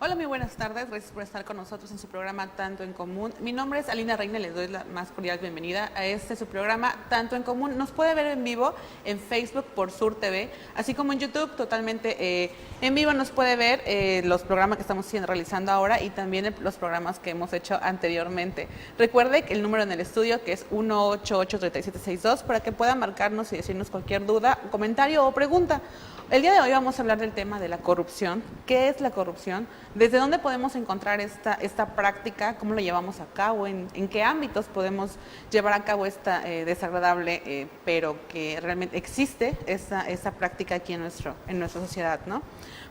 Hola, muy buenas tardes. Gracias por estar con nosotros en su programa Tanto en Común. Mi nombre es Alina Reina y les doy la más cordial bienvenida a su programa Tanto en Común. Nos puede ver en vivo en Facebook por Sur TV, así como en YouTube totalmente en vivo. Nos puede ver los programas que estamos realizando ahora y también los programas que hemos hecho anteriormente. Recuerde que el número en el estudio que es 188-3762 para que puedan marcarnos y decirnos cualquier duda, comentario o pregunta. El día de hoy vamos a hablar del tema de la corrupción. ¿Qué es la corrupción? ¿Desde dónde podemos encontrar esta práctica? ¿Cómo la llevamos a cabo? ¿En qué ámbitos podemos llevar a cabo esta desagradable, pero que realmente existe esta práctica aquí en nuestra sociedad, ¿no?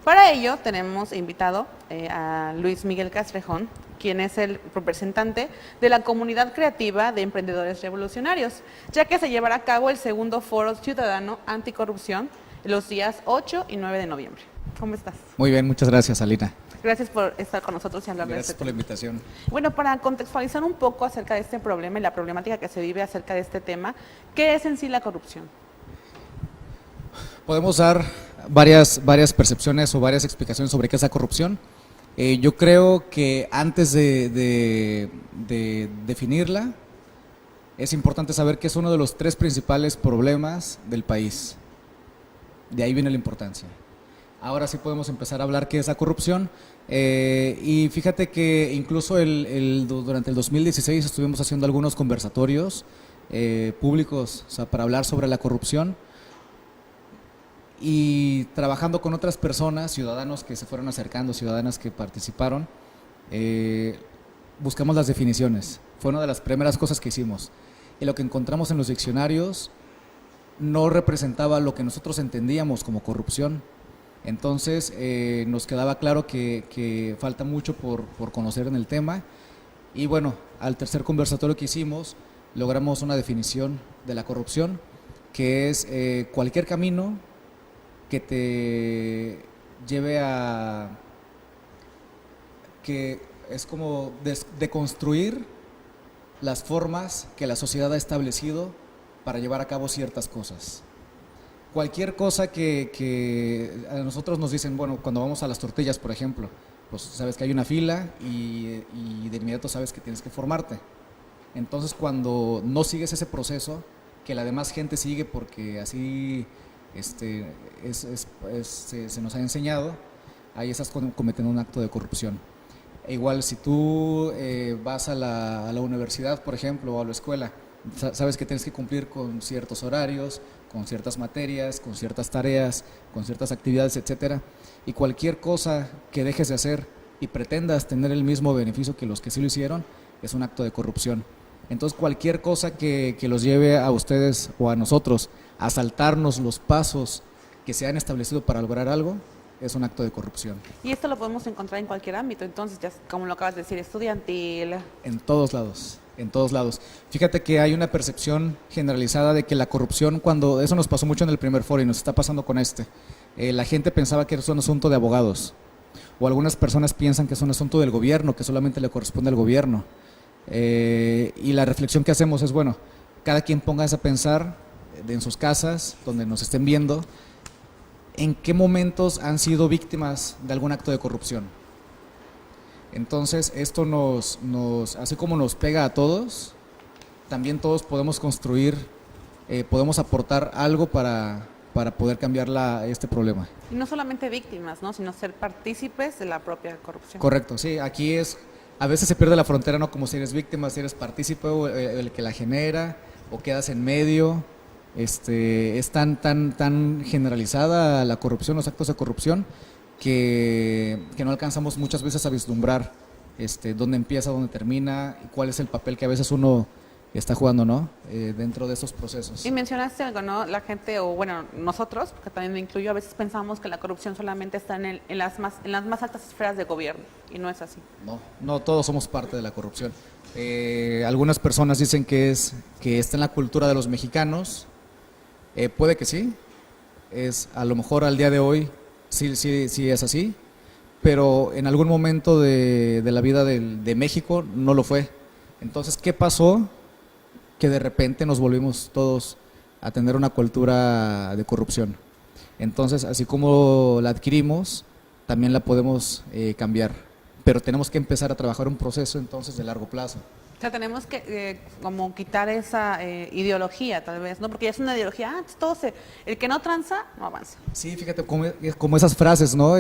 Para ello tenemos invitado a Luis Miguel Castrejón, quien es el representante de la Comunidad Creativa de Emprendedores Revolucionarios, ya que se llevará a cabo el segundo Foro Ciudadano Anticorrupción los días 8 y 9 de noviembre. ¿Cómo estás? Muy bien, muchas gracias, Alina. Gracias por estar con nosotros y hablar de Gracias por la invitación. Bueno, para contextualizar un poco acerca de este problema y la problemática que se vive acerca de este tema, ¿qué es en sí la corrupción? Podemos dar varias percepciones o varias explicaciones sobre qué es la corrupción. Yo creo que antes de definirla, es importante saber que es uno de los tres principales problemas del país. De ahí viene la importancia. Ahora sí podemos empezar a hablar qué es la corrupción. Y fíjate que incluso durante el 2016 estuvimos haciendo algunos conversatorios públicos, o sea, para hablar sobre la corrupción y trabajando con otras personas, ciudadanos que se fueron acercando, ciudadanas que participaron, buscamos las definiciones. Fue una de las primeras cosas que hicimos. Y lo que encontramos en los diccionarios no representaba lo que nosotros entendíamos como corrupción. Entonces nos quedaba claro que falta mucho por conocer en el tema. Y bueno, al tercer conversatorio que hicimos, logramos una definición de la corrupción, que es cualquier camino que te lleve a, que es como deconstruir las formas que la sociedad ha establecido para llevar a cabo ciertas cosas. Cualquier cosa que a nosotros nos dicen, bueno, cuando vamos a las tortillas, por ejemplo, pues sabes que hay una fila y de inmediato sabes que tienes que formarte. Entonces, cuando no sigues ese proceso, que la demás gente sigue porque así se nos ha enseñado, ahí estás cometiendo un acto de corrupción. E igual, si tú vas a la universidad, por ejemplo, o a la escuela, sabes que tienes que cumplir con ciertos horarios, con ciertas materias, con ciertas tareas, con ciertas actividades, etcétera, y cualquier cosa que dejes de hacer y pretendas tener el mismo beneficio que los que sí lo hicieron, es un acto de corrupción. Entonces, cualquier cosa que los lleve a ustedes o a nosotros a saltarnos los pasos que se han establecido para lograr algo, es un acto de corrupción. Y esto lo podemos encontrar en cualquier ámbito, entonces, ya como lo acabas de decir, estudiantil. En todos lados. En todos lados. Fíjate que hay una percepción generalizada de que la corrupción, cuando eso nos pasó mucho en el primer foro y nos está pasando con la gente pensaba que es un asunto de abogados, o algunas personas piensan que es un asunto del gobierno, que solamente le corresponde al gobierno. Y la reflexión que hacemos es, bueno, cada quien póngase a pensar en sus casas, donde nos estén viendo, en qué momentos han sido víctimas de algún acto de corrupción. Entonces, esto así como nos pega a todos, también todos podemos construir, podemos aportar algo para poder cambiar este problema. Y no solamente víctimas, ¿no?, sino ser partícipes de la propia corrupción. Correcto, sí, aquí a veces se pierde la frontera, ¿no? Como si eres víctima, si eres partícipe, o el que la genera, o quedas en medio. Es tan generalizada la corrupción, los actos de corrupción, que no alcanzamos muchas veces a vislumbrar dónde empieza, dónde termina y cuál es el papel que a veces uno está jugando, ¿no? Dentro de estos procesos. Y mencionaste algo, ¿no? La gente, o bueno, nosotros, porque también me incluyo, a veces pensamos que la corrupción solamente está en las más altas esferas de gobierno, y no es así. No todos somos parte de la corrupción. Algunas personas dicen que está en la cultura de los mexicanos. Puede que sí, a lo mejor al día de hoy sí es así, pero en algún momento de la vida de México no lo fue. Entonces, ¿qué pasó? Que de repente nos volvimos todos a tener una cultura de corrupción. Entonces, así como la adquirimos, también la podemos cambiar, pero tenemos que empezar a trabajar un proceso entonces de largo plazo. O sea, tenemos que como quitar esa ideología, tal vez, ¿no? Porque ya es una ideología, el que no tranza, no avanza. Sí, fíjate, como esas frases, ¿no?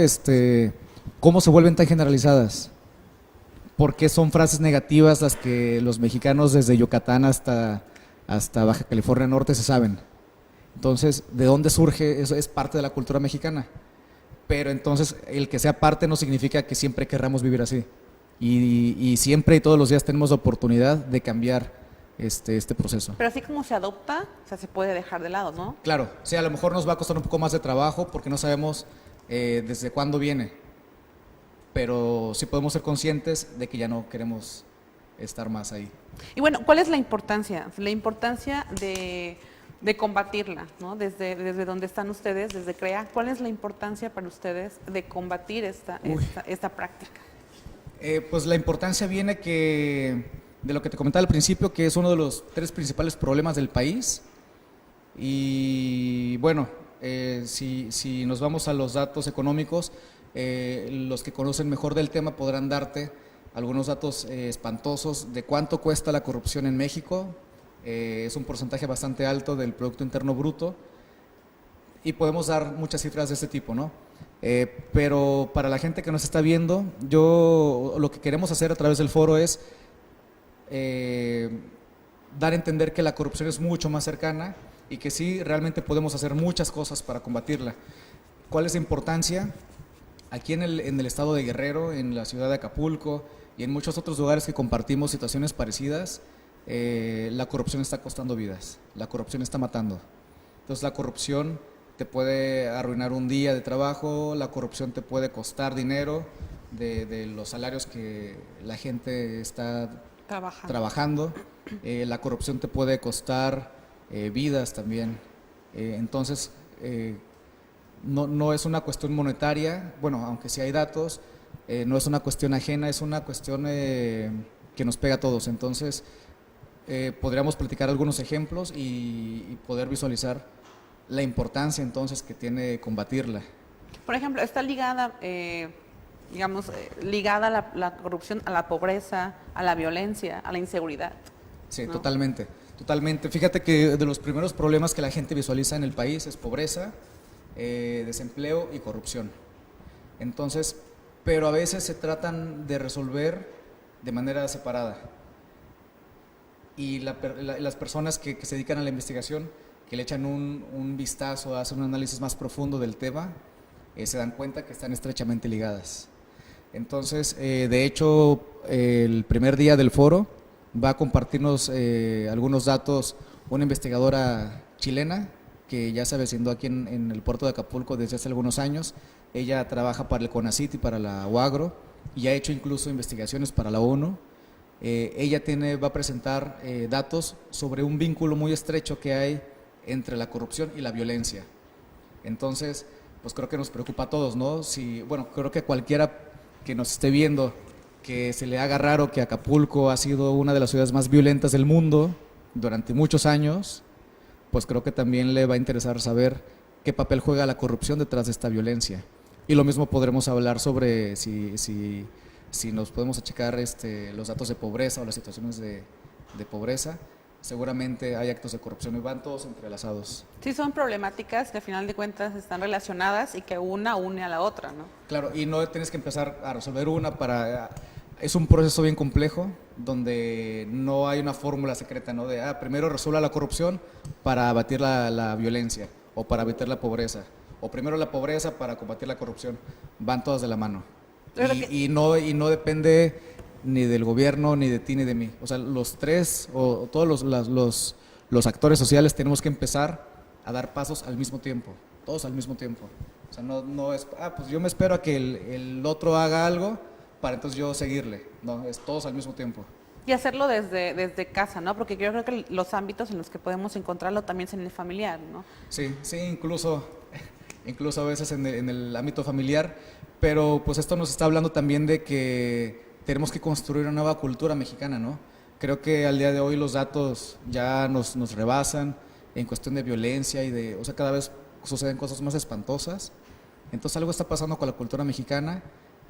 ¿Cómo se vuelven tan generalizadas? ¿Por qué son frases negativas las que los mexicanos desde Yucatán hasta Baja California Norte se saben? Entonces, ¿de dónde surge? Eso es parte de la cultura mexicana. Pero entonces, el que sea parte no significa que siempre querramos vivir así. Y siempre y todos los días tenemos la oportunidad de cambiar este proceso. Pero así como se adopta, o sea, se puede dejar de lado, ¿no? Claro, sí, a lo mejor nos va a costar un poco más de trabajo porque no sabemos desde cuándo viene, pero sí podemos ser conscientes de que ya no queremos estar más ahí. Y bueno, ¿cuál es la importancia? La importancia de combatirla, ¿no? Desde donde están ustedes, desde CREA, ¿cuál es la importancia para ustedes de combatir esta práctica? Pues la importancia viene de lo que te comentaba al principio, que es uno de los 3 principales problemas del país. Y bueno, si nos vamos a los datos económicos, los que conocen mejor del tema podrán darte algunos datos espantosos de cuánto cuesta la corrupción en México. Es un porcentaje bastante alto del Producto Interno Bruto y podemos dar muchas cifras de este tipo, ¿no? Pero para la gente que nos está viendo, lo que queremos hacer a través del foro es dar a entender que la corrupción es mucho más cercana y que sí, realmente podemos hacer muchas cosas para combatirla. ¿Cuál es la importancia? Aquí en el estado de Guerrero, en la ciudad de Acapulco y en muchos otros lugares que compartimos situaciones parecidas, la corrupción está costando vidas, la corrupción está matando. Entonces la corrupción te puede arruinar un día de trabajo, la corrupción te puede costar dinero de los salarios que la gente está trabajando. La corrupción te puede costar vidas también. Entonces, no es una cuestión monetaria, bueno, aunque sí hay datos, no es una cuestión ajena, es una cuestión que nos pega a todos. Entonces, podríamos platicar algunos ejemplos y poder visualizar la importancia entonces que tiene combatirla. Por ejemplo, está ligada, ligada la corrupción a la pobreza, a la violencia, a la inseguridad. Sí, ¿no? Totalmente. Fíjate que de los primeros problemas que la gente visualiza en el país es pobreza, desempleo y corrupción. Entonces, pero a veces se tratan de resolver de manera separada. Y las personas que se dedican a la investigación, que le echan un vistazo, hacen un análisis más profundo del tema, se dan cuenta que están estrechamente ligadas. Entonces, de hecho, el primer día del foro va a compartirnos algunos datos una investigadora chilena que ya se avecindó aquí en el puerto de Acapulco desde hace algunos años. Ella trabaja para el CONACYT y para la UAGRO y ha hecho incluso investigaciones para la ONU. Ella va a presentar datos sobre un vínculo muy estrecho que hay entre la corrupción y la violencia. Entonces, pues creo que nos preocupa a todos, ¿no? Creo que cualquiera que nos esté viendo que se le haga raro que Acapulco ha sido una de las ciudades más violentas del mundo durante muchos años, pues creo que también le va a interesar saber qué papel juega la corrupción detrás de esta violencia. Y lo mismo podremos hablar sobre si nos podemos achicar los datos de pobreza o las situaciones de pobreza. Seguramente hay actos de corrupción y van todos entrelazados. Sí, son problemáticas que al final de cuentas están relacionadas y que una une a la otra, ¿no? Claro, y no tienes que empezar a resolver una es un proceso bien complejo donde no hay una fórmula secreta, ¿no? De primero resuelva la corrupción para abatir la violencia o para abatir la pobreza, o primero la pobreza para combatir la corrupción. Van todas de la mano. Y no depende ni del gobierno, ni de ti, ni de mí. O sea, los tres, o todos los actores sociales tenemos que empezar a dar pasos al mismo tiempo, todos al mismo tiempo. O sea, no es, pues yo me espero a que el otro haga algo para entonces yo seguirle. No, es todos al mismo tiempo. Y hacerlo desde casa, ¿no? Porque yo creo que los ámbitos en los que podemos encontrarlo también es en el familiar, ¿no? Sí, incluso a veces en el ámbito familiar, pero pues esto nos está hablando también de que tenemos que construir una nueva cultura mexicana, ¿no? Creo que al día de hoy los datos ya nos rebasan en cuestión de violencia o sea, cada vez suceden cosas más espantosas Entonces algo está pasando con la cultura mexicana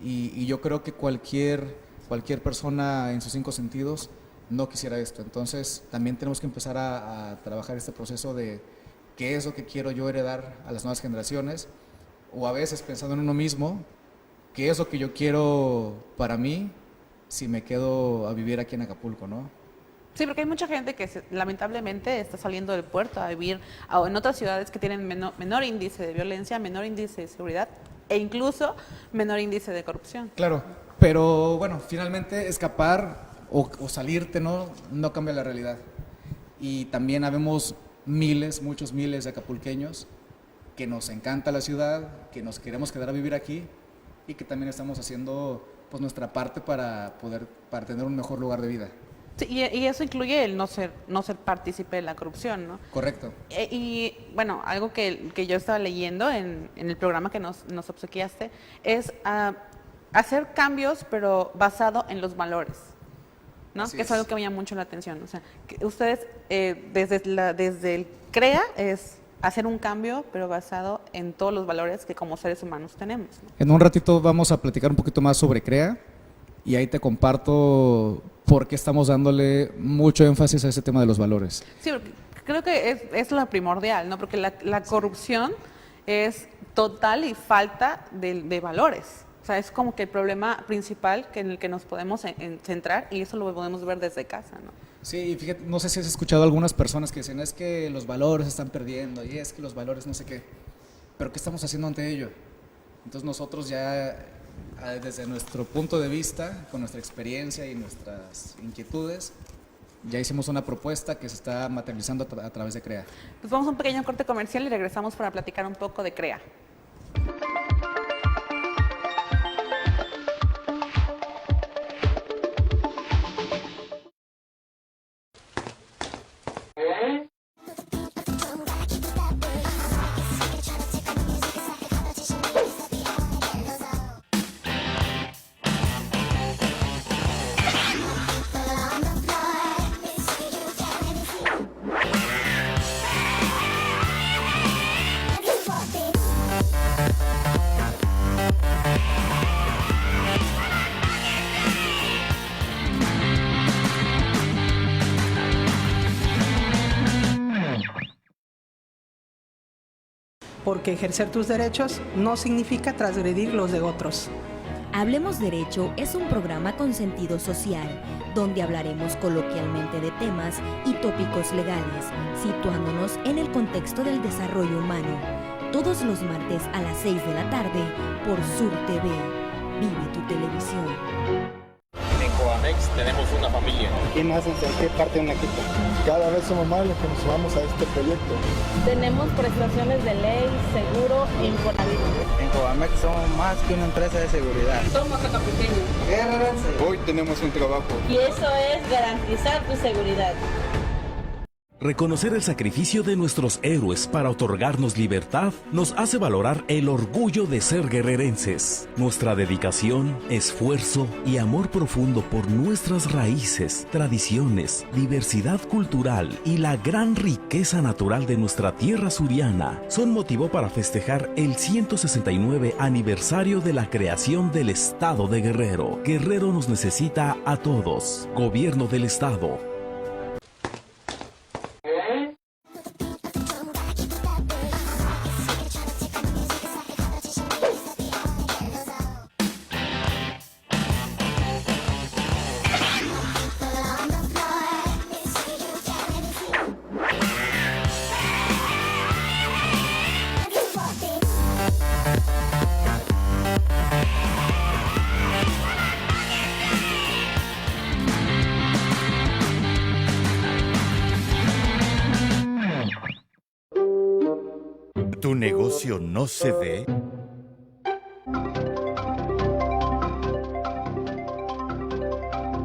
y yo creo que cualquier persona en sus 5 sentidos no quisiera esto. Entonces también tenemos que empezar a trabajar este proceso de qué es lo que quiero yo heredar a las nuevas generaciones, o a veces pensando en uno mismo, qué es lo que yo quiero para mí si me quedo a vivir aquí en Acapulco, ¿no? Sí, porque hay mucha gente que lamentablemente está saliendo del puerto a vivir en otras ciudades que tienen menor índice de violencia, menor índice de seguridad e incluso menor índice de corrupción. Claro, pero bueno, finalmente escapar o salirte no cambia la realidad. Y también habemos muchos miles de acapulqueños que nos encanta la ciudad, que nos queremos quedar a vivir aquí y que también estamos haciendo pues nuestra parte para tener un mejor lugar de vida. Sí, y eso incluye el no ser partícipe de la corrupción, ¿no? Correcto. Y bueno, algo que yo estaba leyendo en el programa que nos obsequiaste es hacer cambios, pero basado en los valores, ¿no? Así que es algo que me llama mucho la atención. O sea, que ustedes desde el CREA es hacer un cambio, pero basado en todos los valores que como seres humanos tenemos, ¿no? En un ratito vamos a platicar un poquito más sobre CREA y ahí te comparto por qué estamos dándole mucho énfasis a ese tema de los valores. Sí, porque creo que es lo primordial, ¿no? Porque la corrupción es total y falta de valores. O sea, es como que el problema principal en el que nos podemos centrar, y eso lo podemos ver desde casa, ¿no? Sí, y fíjate, no sé si has escuchado a algunas personas que dicen, es que los valores se están perdiendo y es que los valores no sé qué, pero ¿qué estamos haciendo ante ello? Entonces nosotros ya, desde nuestro punto de vista, con nuestra experiencia y nuestras inquietudes, ya hicimos una propuesta que se está materializando a través de CREA. Pues vamos a un pequeño corte comercial y regresamos para platicar un poco de CREA. Porque ejercer tus derechos no significa transgredir los de otros. Hablemos Derecho es un programa con sentido social, donde hablaremos coloquialmente de temas y tópicos legales, situándonos en el contexto del desarrollo humano. Todos los martes a las 6 de la tarde por Sur TV. Vive tu televisión. En Coamex tenemos una familia. ¿Quién más en qué parte de un equipo? Cada vez somos más los que nos sumamos a este proyecto. Tenemos prestaciones de ley, seguro e Infonavit. En Coamex somos más que una empresa de seguridad. Somos acapulqueños. Hoy tenemos un trabajo. Y eso es garantizar tu seguridad. Reconocer el sacrificio de nuestros héroes para otorgarnos libertad nos hace valorar el orgullo de ser guerrerenses. Nuestra dedicación, esfuerzo y amor profundo por nuestras raíces, tradiciones, diversidad cultural y la gran riqueza natural de nuestra tierra suriana son motivo para festejar el 169 aniversario de la creación del Estado de Guerrero. Guerrero nos necesita a todos. Gobierno del Estado. ¿Tu negocio no se ve?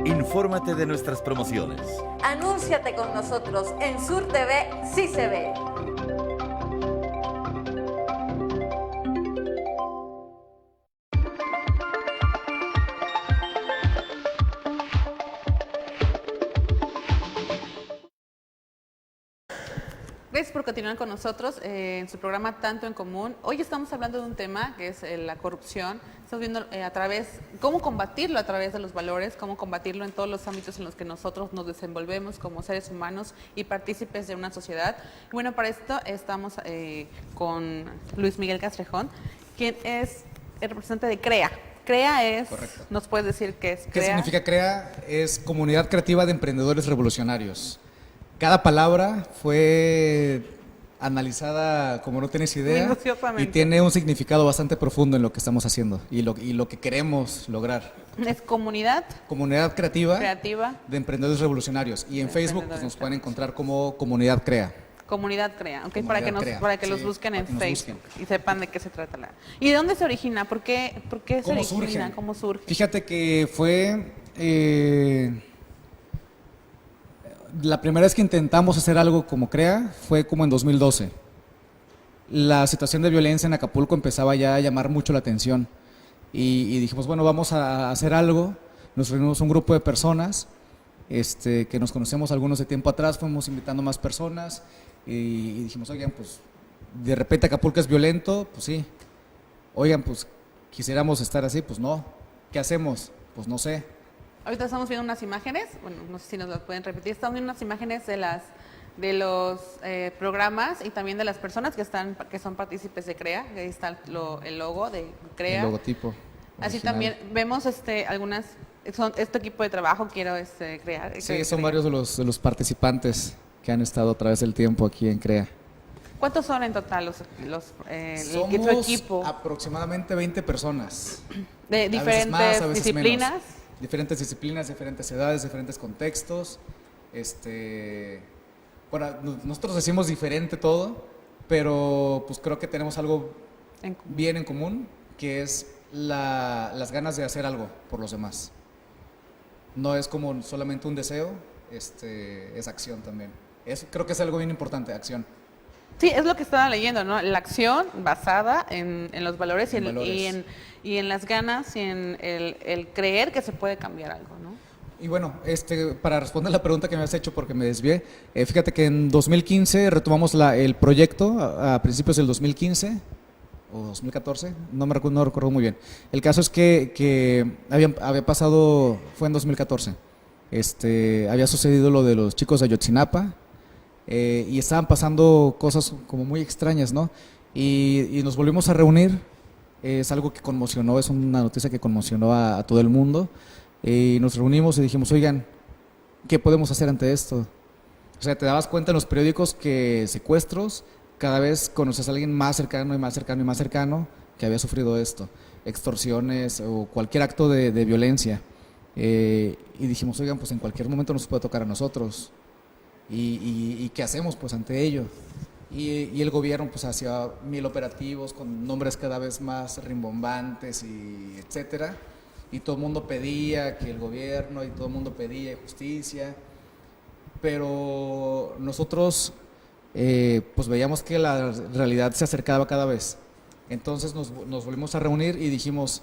Infórmate de nuestras promociones. Anúnciate con nosotros en Sur TV, sí se ve. Gracias por continuar con nosotros en su programa Tanto en Común. Hoy estamos hablando de un tema que es la corrupción. Estamos viendo cómo combatirlo a través de los valores, cómo combatirlo en todos los ámbitos en los que nosotros nos desenvolvemos como seres humanos y partícipes de una sociedad. Y bueno, para esto estamos con Luis Miguel Castrejón, quien es el representante de CREA. CREA es, correcto. ¿Nos puedes decir qué es CREA? ¿Qué significa CREA? Es Comunidad Creativa de Emprendedores Revolucionarios. Cada palabra fue analizada como no tienes idea y tiene un significado bastante profundo en lo que estamos haciendo y lo que queremos lograr. Es Comunidad Creativa de Emprendedores Revolucionarios y en Facebook pues, nos pueden encontrar como Comunidad CREA. Comunidad CREA, okay, para que los busquen en Facebook y sepan de qué se trata. ¿Y de dónde se origina? ¿Por qué se origina? ¿Cómo surge? Fíjate que fue la primera vez que intentamos hacer algo como CREA fue como en 2012. La situación de violencia en Acapulco empezaba ya a llamar mucho la atención y dijimos, bueno, vamos a hacer algo. Nos reunimos un grupo de personas que nos conocemos algunos de tiempo atrás, fuimos invitando más personas y dijimos, oigan, pues de repente Acapulco es violento, pues sí. Oigan, pues quisiéramos estar así, pues no. ¿Qué hacemos? Pues no sé. Ahorita estamos viendo unas imágenes, bueno, no sé si nos las pueden repetir, estamos viendo unas imágenes de los programas y también de las personas que son partícipes de CREA. Ahí está el logo de CREA. El logotipo. Así también vemos algunas, este equipo de trabajo quiero crear. Sí, son varios de los participantes que han estado a través del tiempo aquí en CREA. ¿Cuántos son en total Somos el equipo? Aproximadamente 20 personas. De diferentes disciplinas. Menos. Diferentes disciplinas, diferentes edades, diferentes contextos. Bueno, nosotros decimos diferente todo, pero pues creo que tenemos algo bien en común, que es las ganas de hacer algo por los demás. No es como solamente un deseo, es acción también. Creo que es algo bien importante, acción. Sí, es lo que estaba leyendo, ¿no? La acción basada en los valores y en las ganas y en el creer que se puede cambiar algo, ¿no? Y bueno, para responder la pregunta que me has hecho porque me desvié, fíjate que en 2015 retomamos el proyecto a principios del 2015 o 2014, no recuerdo muy bien. El caso es que había pasado, fue en 2014, había sucedido lo de los chicos de Ayotzinapa. Y estaban pasando cosas como muy extrañas, ¿no? Y nos volvimos a reunir, es algo que conmocionó, es una noticia que conmocionó a todo el mundo, y nos reunimos y dijimos, oigan, ¿qué podemos hacer ante esto? O sea, te dabas cuenta en los periódicos que secuestros, cada vez conoces a alguien más cercano y más cercano y más cercano que había sufrido esto, extorsiones o cualquier acto de violencia, y dijimos, oigan, pues en cualquier momento nos puede tocar a nosotros. ¿Y qué hacemos pues ante ello? Y el gobierno pues hacía 1000 operativos con nombres cada vez más rimbombantes y etcétera, y todo el mundo pedía que el gobierno y todo el mundo pedía justicia, pero nosotros pues veíamos que la realidad se acercaba cada vez. Entonces nos volvimos a reunir y dijimos,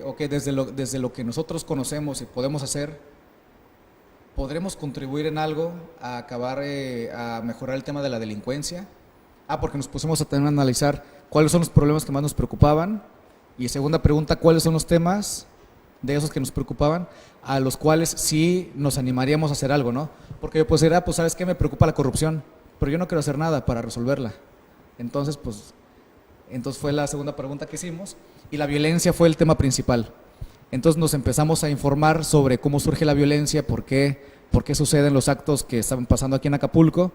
ok, desde lo que nosotros conocemos y podemos hacer, ¿podremos contribuir en algo a acabar, a mejorar el tema de la delincuencia? Porque nos pusimos a tener que analizar cuáles son los problemas que más nos preocupaban. Y segunda pregunta, ¿cuáles son los temas de esos que nos preocupaban a los cuales sí nos animaríamos a hacer algo, ¿no? Porque yo pues era, pues ¿sabes qué? Me preocupa la corrupción, pero yo no quiero hacer nada para resolverla. Entonces fue la segunda pregunta que hicimos y la violencia fue el tema principal. Entonces nos empezamos a informar sobre cómo surge la violencia, por qué suceden los actos que estaban pasando aquí en Acapulco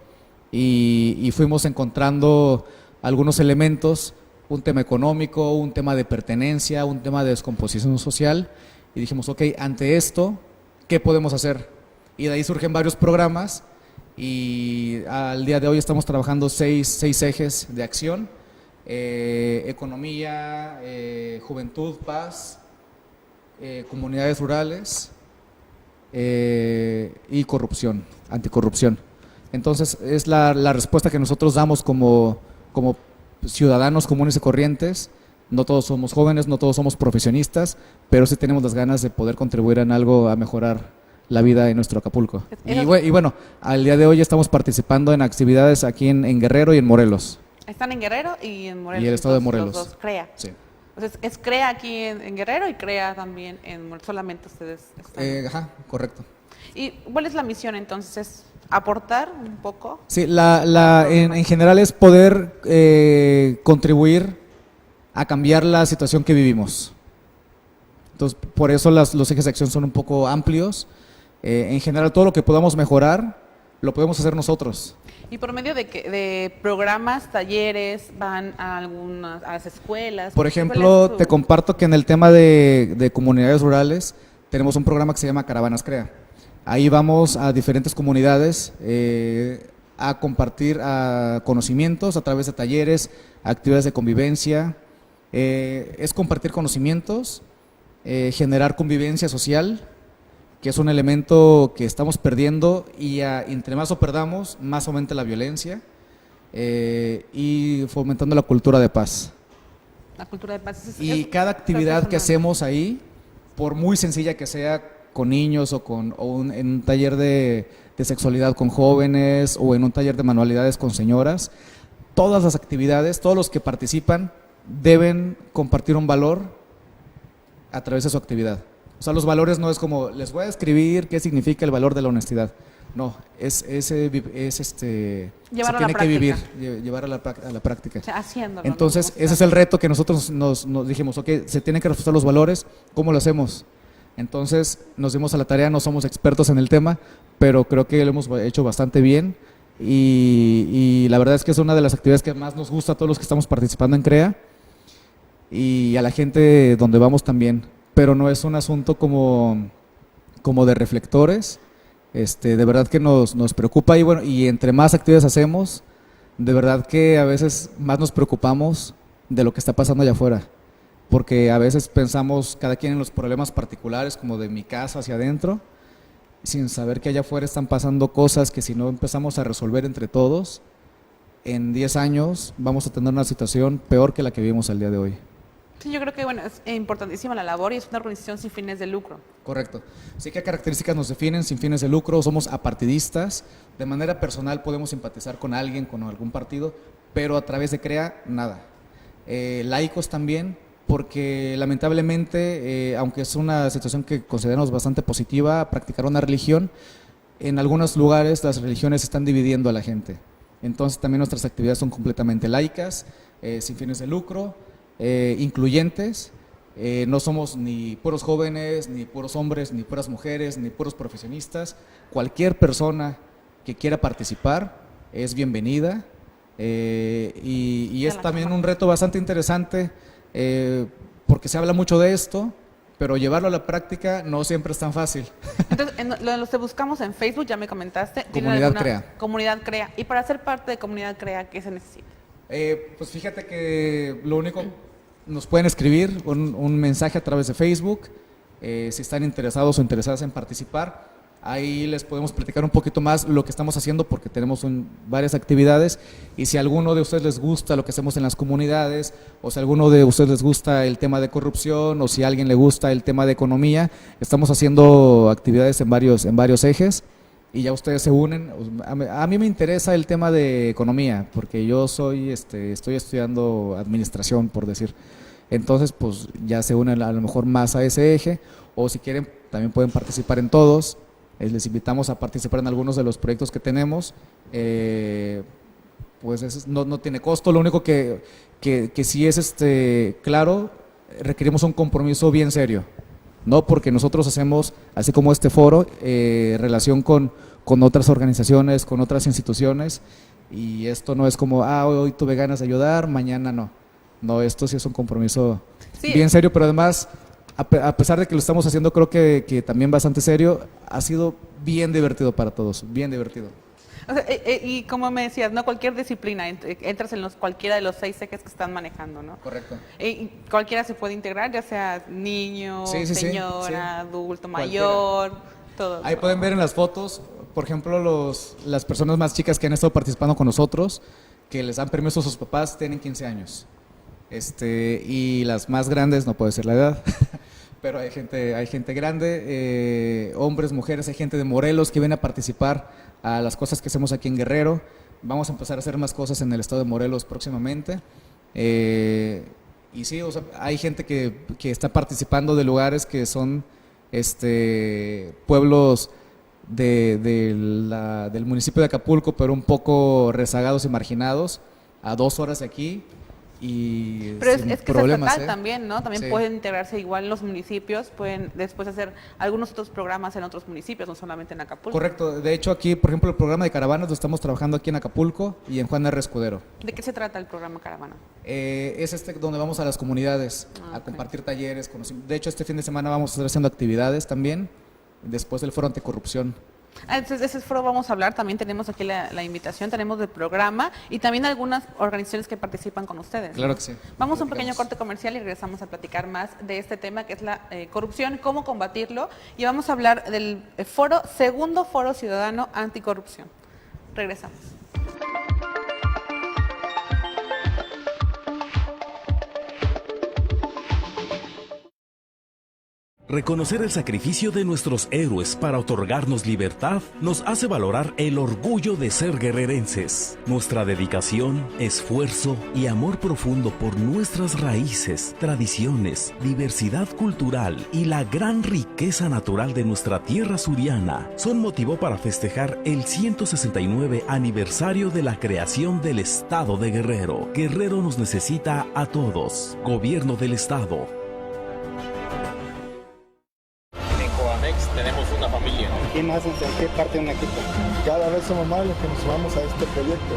y fuimos encontrando algunos elementos, un tema económico, un tema de pertenencia, un tema de descomposición social y dijimos, ok, ante esto, ¿qué podemos hacer? Y de ahí surgen varios programas y al día de hoy estamos trabajando seis ejes de acción, economía, juventud, paz, comunidades rurales y corrupción, anticorrupción. Entonces es la respuesta que nosotros damos como ciudadanos comunes y corrientes. No todos somos jóvenes, no todos somos profesionistas, pero sí tenemos las ganas de poder contribuir en algo a mejorar la vida en nuestro Acapulco. Eso- Y bueno, al día de hoy estamos participando en actividades aquí en Guerrero y en Morelos. Están en Guerrero y en Morelos. Y el estado de los Morelos. dos, CREA. Sí. Entonces, es CREA aquí en Guerrero y CREA también en Morelos. Solamente ustedes están. Ajá, correcto. ¿Y cuál es la misión entonces? ¿Es aportar un poco? Sí, en general es poder contribuir a cambiar la situación que vivimos. Entonces, por eso los ejes de acción son un poco amplios. En general, todo lo que podamos mejorar, lo podemos hacer nosotros. Y por medio de programas, talleres, van a las escuelas. Por ¿Cuál ejemplo, es su- te comparto que en el tema de comunidades rurales tenemos un programa que se llama Caravanas CREA. Ahí vamos a diferentes comunidades a compartir conocimientos a través de talleres, actividades de convivencia. Es compartir conocimientos, generar convivencia social, que es un elemento que estamos perdiendo y entre más lo perdamos, más aumenta la violencia, y fomentando la cultura de paz. La cultura de paz. Y cada actividad que hacemos ahí, por muy sencilla que sea, con niños en un taller de sexualidad con jóvenes o en un taller de manualidades con señoras, todas las actividades, todos los que participan deben compartir un valor a través de su actividad. O sea, los valores no es como, les voy a escribir qué significa el valor de la honestidad. No, se Llevarlo a tiene la que vivir, práctica. llevar a la práctica. O sea, haciéndolo. Entonces, ¿no? ese es el reto que nosotros nos dijimos, ok, se tienen que reforzar los valores, ¿cómo lo hacemos? Entonces, nos dimos a la tarea, no somos expertos en el tema, pero creo que lo hemos hecho bastante bien y la verdad es que es una de las actividades que más nos gusta a todos los que estamos participando en CREA y a la gente donde vamos también, pero no es un asunto como de reflectores, de verdad que nos preocupa y bueno, y entre más actividades hacemos, de verdad que a veces más nos preocupamos de lo que está pasando allá afuera, porque a veces pensamos cada quien en los problemas particulares, como de mi casa hacia adentro, sin saber que allá afuera están pasando cosas que si no empezamos a resolver entre todos, en 10 años vamos a tener una situación peor que la que vivimos al día de hoy. Sí, yo creo que bueno, es importantísima la labor y es una organización sin fines de lucro. Correcto. Sí, ¿qué características nos definen? Sin fines de lucro, somos apartidistas, de manera personal podemos simpatizar con alguien, con algún partido, pero a través de CREA, nada. Laicos también, porque lamentablemente, aunque es una situación que consideramos bastante positiva, practicar una religión, en algunos lugares las religiones están dividiendo a la gente. Entonces también nuestras actividades son completamente laicas, sin fines de lucro, incluyentes, no somos ni puros jóvenes, ni puros hombres, ni puras mujeres, ni puros profesionistas. Cualquier persona que quiera participar es bienvenida, y es también un reto bastante interesante, porque se habla mucho de esto, pero llevarlo a la práctica no siempre es tan fácil. Entonces, los que buscamos en Facebook, ya me comentaste. ¿tienen Comunidad alguna- CREA. Comunidad CREA. Y para ser parte de Comunidad CREA, ¿qué se necesita? Pues fíjate que lo único, nos pueden escribir un mensaje a través de Facebook, si están interesados o interesadas en participar. Ahí les podemos platicar un poquito más lo que estamos haciendo porque tenemos varias actividades y si a alguno de ustedes les gusta lo que hacemos en las comunidades o si a alguno de ustedes les gusta el tema de corrupción o si a alguien le gusta el tema de economía, estamos haciendo actividades en varios ejes y ya ustedes se unen. A mí me interesa el tema de economía porque yo estoy estudiando administración, por decir. Entonces, pues ya se unen a lo mejor más a ese eje o si quieren también pueden participar en todos. Les invitamos a participar en algunos de los proyectos que tenemos, pues no tiene costo, lo único que sí es claro, requerimos un compromiso bien serio, ¿no? Porque nosotros hacemos, así como este foro, relación con otras organizaciones, con otras instituciones, y esto no es como, hoy tuve ganas de ayudar, mañana no. No, esto sí es un compromiso bien serio, pero además, a pesar de que lo estamos haciendo, creo que también bastante serio, ha sido bien divertido para todos, bien divertido. O sea, y como me decías, no cualquier disciplina, entras en cualquiera de los 6 ejes que están manejando, ¿no? Correcto. Y cualquiera se puede integrar, ya sea niño, señora, adulto, mayor, todo. Ahí pueden ver en las fotos, por ejemplo, las personas más chicas que han estado participando con nosotros, que les dan permiso a sus papás, tienen 15 años. Y las más grandes, no puedo decir la edad, pero hay gente grande, hombres, mujeres, hay gente de Morelos que viene a participar a las cosas que hacemos aquí en Guerrero. Vamos a empezar a hacer más cosas en el estado de Morelos próximamente. Y sí, o sea, hay gente que está participando de lugares que son pueblos del municipio de Acapulco, pero un poco rezagados y marginados, a 2 horas de aquí. Pero es que problemas, es estatal también, ¿no? También sí. pueden integrarse igual en los municipios, pueden después hacer algunos otros programas en otros municipios, no solamente en Acapulco. Correcto. De hecho, aquí, por ejemplo, el programa de caravanas lo estamos trabajando aquí en Acapulco y en Juan R. Escudero. ¿De qué se trata el programa Caravana? Es donde vamos a las comunidades a compartir talleres. De hecho, este fin de semana vamos a estar haciendo actividades también, después del Foro Anticorrupción. Entonces, de ese foro vamos a hablar, también tenemos aquí la invitación, tenemos el programa y también algunas organizaciones que participan con ustedes. Claro ¿no? que sí. Vamos a un pequeño corte comercial y regresamos a platicar más de este tema que es la corrupción, cómo combatirlo, y vamos a hablar del segundo foro ciudadano anticorrupción. Regresamos. Reconocer el sacrificio de nuestros héroes para otorgarnos libertad nos hace valorar el orgullo de ser guerrerenses. Nuestra dedicación, esfuerzo y amor profundo por nuestras raíces, tradiciones, diversidad cultural y la gran riqueza natural de nuestra tierra suriana son motivo para festejar el 169 aniversario de la creación del Estado de Guerrero. Guerrero nos necesita a todos. Gobierno del Estado. Tenemos una familia. ¿Quién hace qué parte de un equipo? Cada vez somos más los que nos sumamos a este proyecto.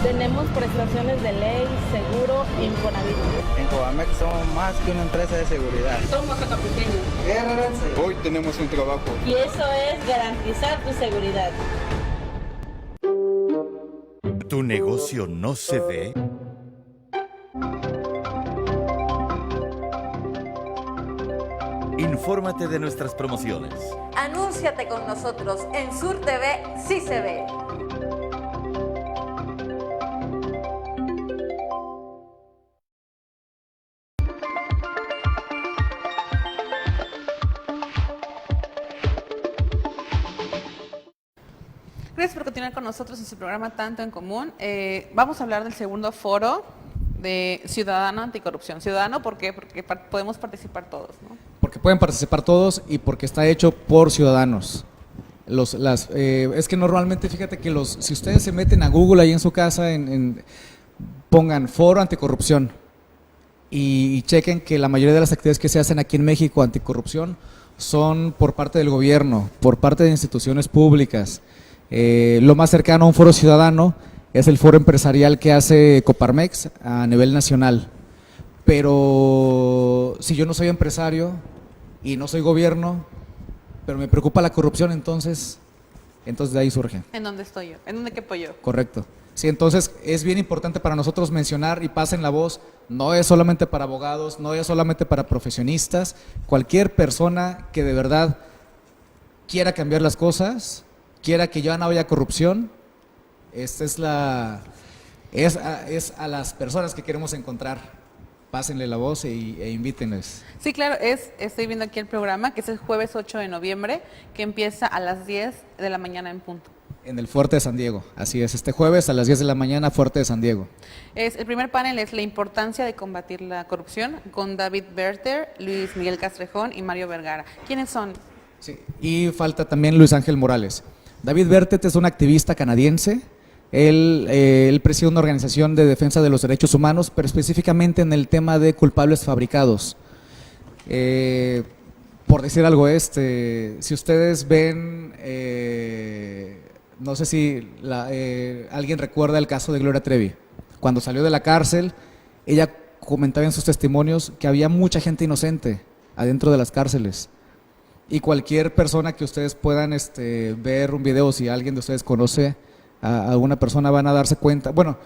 Tenemos prestaciones de ley, seguro, Infonavit. En Covamex somos más que una empresa de seguridad. Somos acapulqueños. Hoy tenemos un trabajo. Y eso es garantizar tu seguridad. ¿Tu negocio no se ve? Infórmate de nuestras promociones. Anúnciate con nosotros en Sur TV, sí se ve. Gracias por continuar con nosotros en su programa Tanto en Común. Vamos a hablar del segundo foro de Ciudadano Anticorrupción. Ciudadano, ¿por qué? Porque podemos participar todos, ¿no? Porque pueden participar todos y porque está hecho por ciudadanos. Es que normalmente, fíjate que si ustedes se meten a Google ahí en su casa, pongan Foro Anticorrupción y chequen que la mayoría de las actividades que se hacen aquí en México anticorrupción son por parte del gobierno, por parte de instituciones públicas. Lo más cercano a un foro ciudadano es el foro empresarial que hace Coparmex a nivel nacional. Pero si yo no soy empresario y no soy gobierno, pero me preocupa la corrupción, entonces de ahí surge. ¿En dónde estoy yo? ¿En dónde quepo yo? Correcto. Sí, entonces es bien importante para nosotros mencionar y pasen la voz. No es solamente para abogados, no es solamente para profesionistas. Cualquier persona que de verdad quiera cambiar las cosas, quiera que ya no haya corrupción, esta es a las personas que queremos encontrar. Pásenle la voz e invítenles. Sí, claro, estoy viendo aquí el programa, que es el jueves 8 de noviembre, que empieza a las 10 de la mañana en punto. En el Fuerte de San Diego, así es, este jueves a las 10 de la mañana, Fuerte de San Diego. El primer panel es la importancia de combatir la corrupción, con David Berter, Luis Miguel Castrejón y Mario Vergara. ¿Quiénes son? Sí, y falta también Luis Ángel Morales. David Bertet es un activista canadiense. Él preside una organización de defensa de los derechos humanos, pero específicamente en el tema de culpables fabricados. Por decir algo, si ustedes ven, no sé si alguien recuerda el caso de Gloria Trevi. Cuando salió de la cárcel, ella comentaba en sus testimonios que había mucha gente inocente adentro de las cárceles. Y cualquier persona que ustedes puedan ver un video, si alguien de ustedes conoce a alguna persona, van a darse cuenta. Bueno,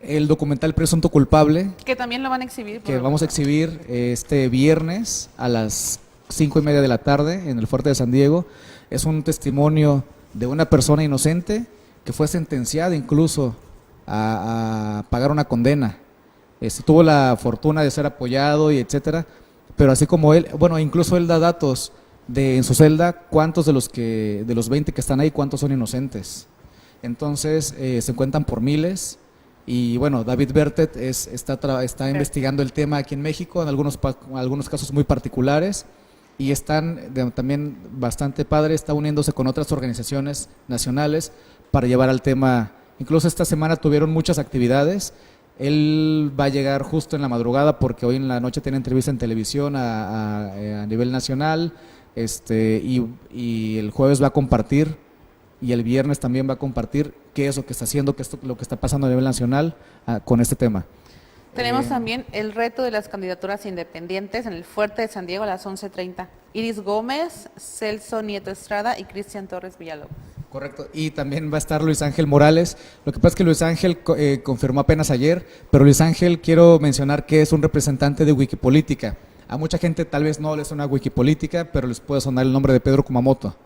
el documental Presunto Culpable, que también lo van a exhibir. Que vamos a exhibir este viernes a las 5:30 de la tarde en el Fuerte de San Diego. Es un testimonio de una persona inocente que fue sentenciada incluso a pagar una condena. Tuvo la fortuna de ser apoyado y etcétera, pero así como él, bueno, incluso él da datos en su celda cuántos de los 20 que están ahí, cuántos son inocentes. Entonces se cuentan por miles. Y bueno, David Bertet está investigando el tema aquí en México, en algunos casos muy particulares, y también bastante padre, está uniéndose con otras organizaciones nacionales para llevar al tema. Incluso esta semana tuvieron muchas actividades. Él va a llegar justo en la madrugada porque hoy en la noche tiene entrevista en televisión a nivel nacional, y el jueves va a compartir, y el viernes también va a compartir qué es lo que está haciendo, qué es lo que está pasando a nivel nacional con este tema. Tenemos también el reto de las candidaturas independientes en el Fuerte de San Diego a las 11:30. Iris Gómez, Celso Nieto Estrada y Cristian Torres Villalobos. Correcto, y también va a estar Luis Ángel Morales. Lo que pasa es que Luis Ángel confirmó apenas ayer, pero Luis Ángel, quiero mencionar que es un representante de Wikipolítica. A mucha gente tal vez no les suena Wikipolítica, pero les puede sonar el nombre de Pedro Kumamoto.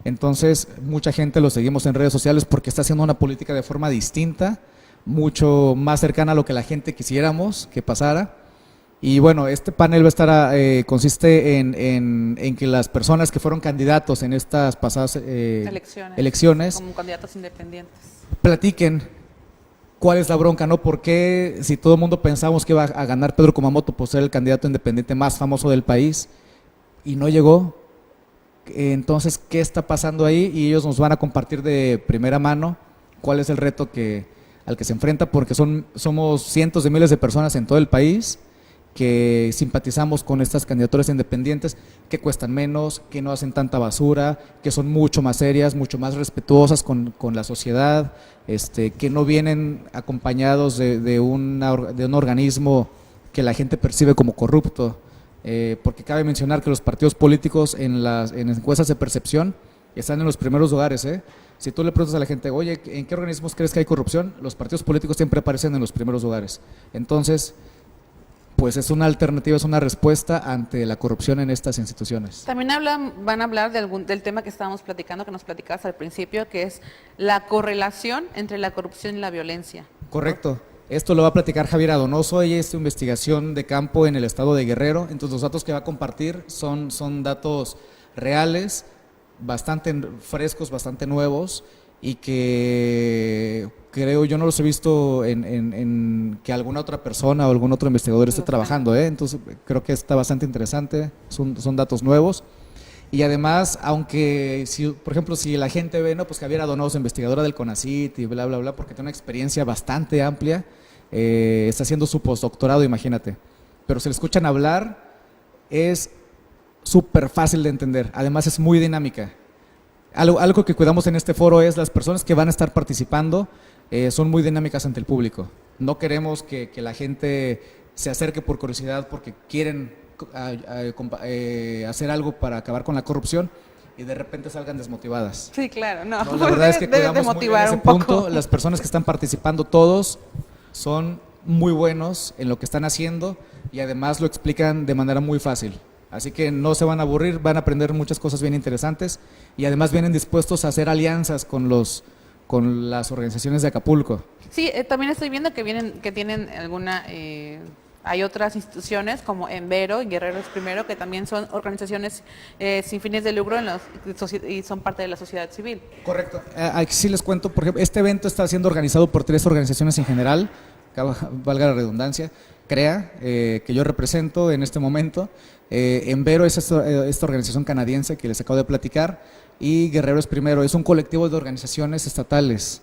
Entonces, mucha gente lo seguimos en redes sociales porque está haciendo una política de forma distinta, mucho más cercana a lo que la gente quisiéramos que pasara. Y bueno, este panel va a estar, consiste en que las personas que fueron candidatos en estas pasadas elecciones como candidatos independientes platiquen cuál es la bronca, ¿no? ¿Por qué, si todo el mundo pensamos que iba a ganar Pedro Kumamoto por ser el candidato independiente más famoso del país y no llegó? Entonces, ¿qué está pasando ahí? Y ellos nos van a compartir de primera mano cuál es el reto al que se enfrenta, porque somos cientos de miles de personas en todo el país que simpatizamos con estas candidaturas independientes, que cuestan menos, que no hacen tanta basura, que son mucho más serias, mucho más respetuosas con la sociedad, que no vienen acompañados de un organismo que la gente percibe como corrupto. Porque cabe mencionar que los partidos políticos en encuestas de percepción están en los primeros lugares. Si tú le preguntas a la gente, oye, ¿en qué organismos crees que hay corrupción? Los partidos políticos siempre aparecen en los primeros lugares. Entonces, pues es una alternativa, es una respuesta ante la corrupción en estas instituciones. También van a hablar del tema que estábamos platicando, que nos platicabas al principio, que es la correlación entre la corrupción y la violencia. Correcto. Esto lo va a platicar Javier Adonoso. Ella es investigación de campo en el estado de Guerrero. Entonces los datos que va a compartir son datos reales, bastante frescos, bastante nuevos, y que creo yo no los he visto en que alguna otra persona o algún otro investigador esté trabajando. Entonces creo que está bastante interesante, son datos nuevos. Y además, aunque, por ejemplo, si la gente ve, no, pues Javier Adonoso, investigadora del CONACYT y bla, bla, bla, porque tiene una experiencia bastante amplia, está haciendo su postdoctorado, imagínate. Pero si le escuchan hablar, es súper fácil de entender, además es muy dinámica. Algo que cuidamos en este foro es las personas que van a estar participando son muy dinámicas ante el público. No queremos que la gente se acerque por curiosidad porque quieren hacer algo para acabar con la corrupción y de repente salgan desmotivadas. Sí, claro, no. La verdad es que cuidamos muy bien ese punto. Las personas que están participando, todos son muy buenos en lo que están haciendo y además lo explican de manera muy fácil. Así que no se van a aburrir, van a aprender muchas cosas bien interesantes y además vienen dispuestos a hacer alianzas con las organizaciones de Acapulco. Sí, también estoy viendo que tienen alguna... hay otras instituciones como Envero y Guerreros Primero, que también son organizaciones sin fines de lucro y son parte de la sociedad civil. Correcto. Aquí sí les cuento, por ejemplo, este evento está siendo organizado por 3 organizaciones en general, valga la redundancia, CREA, que yo represento en este momento. Envero es esta organización canadiense que les acabo de platicar, y Guerreros Primero es un colectivo de organizaciones estatales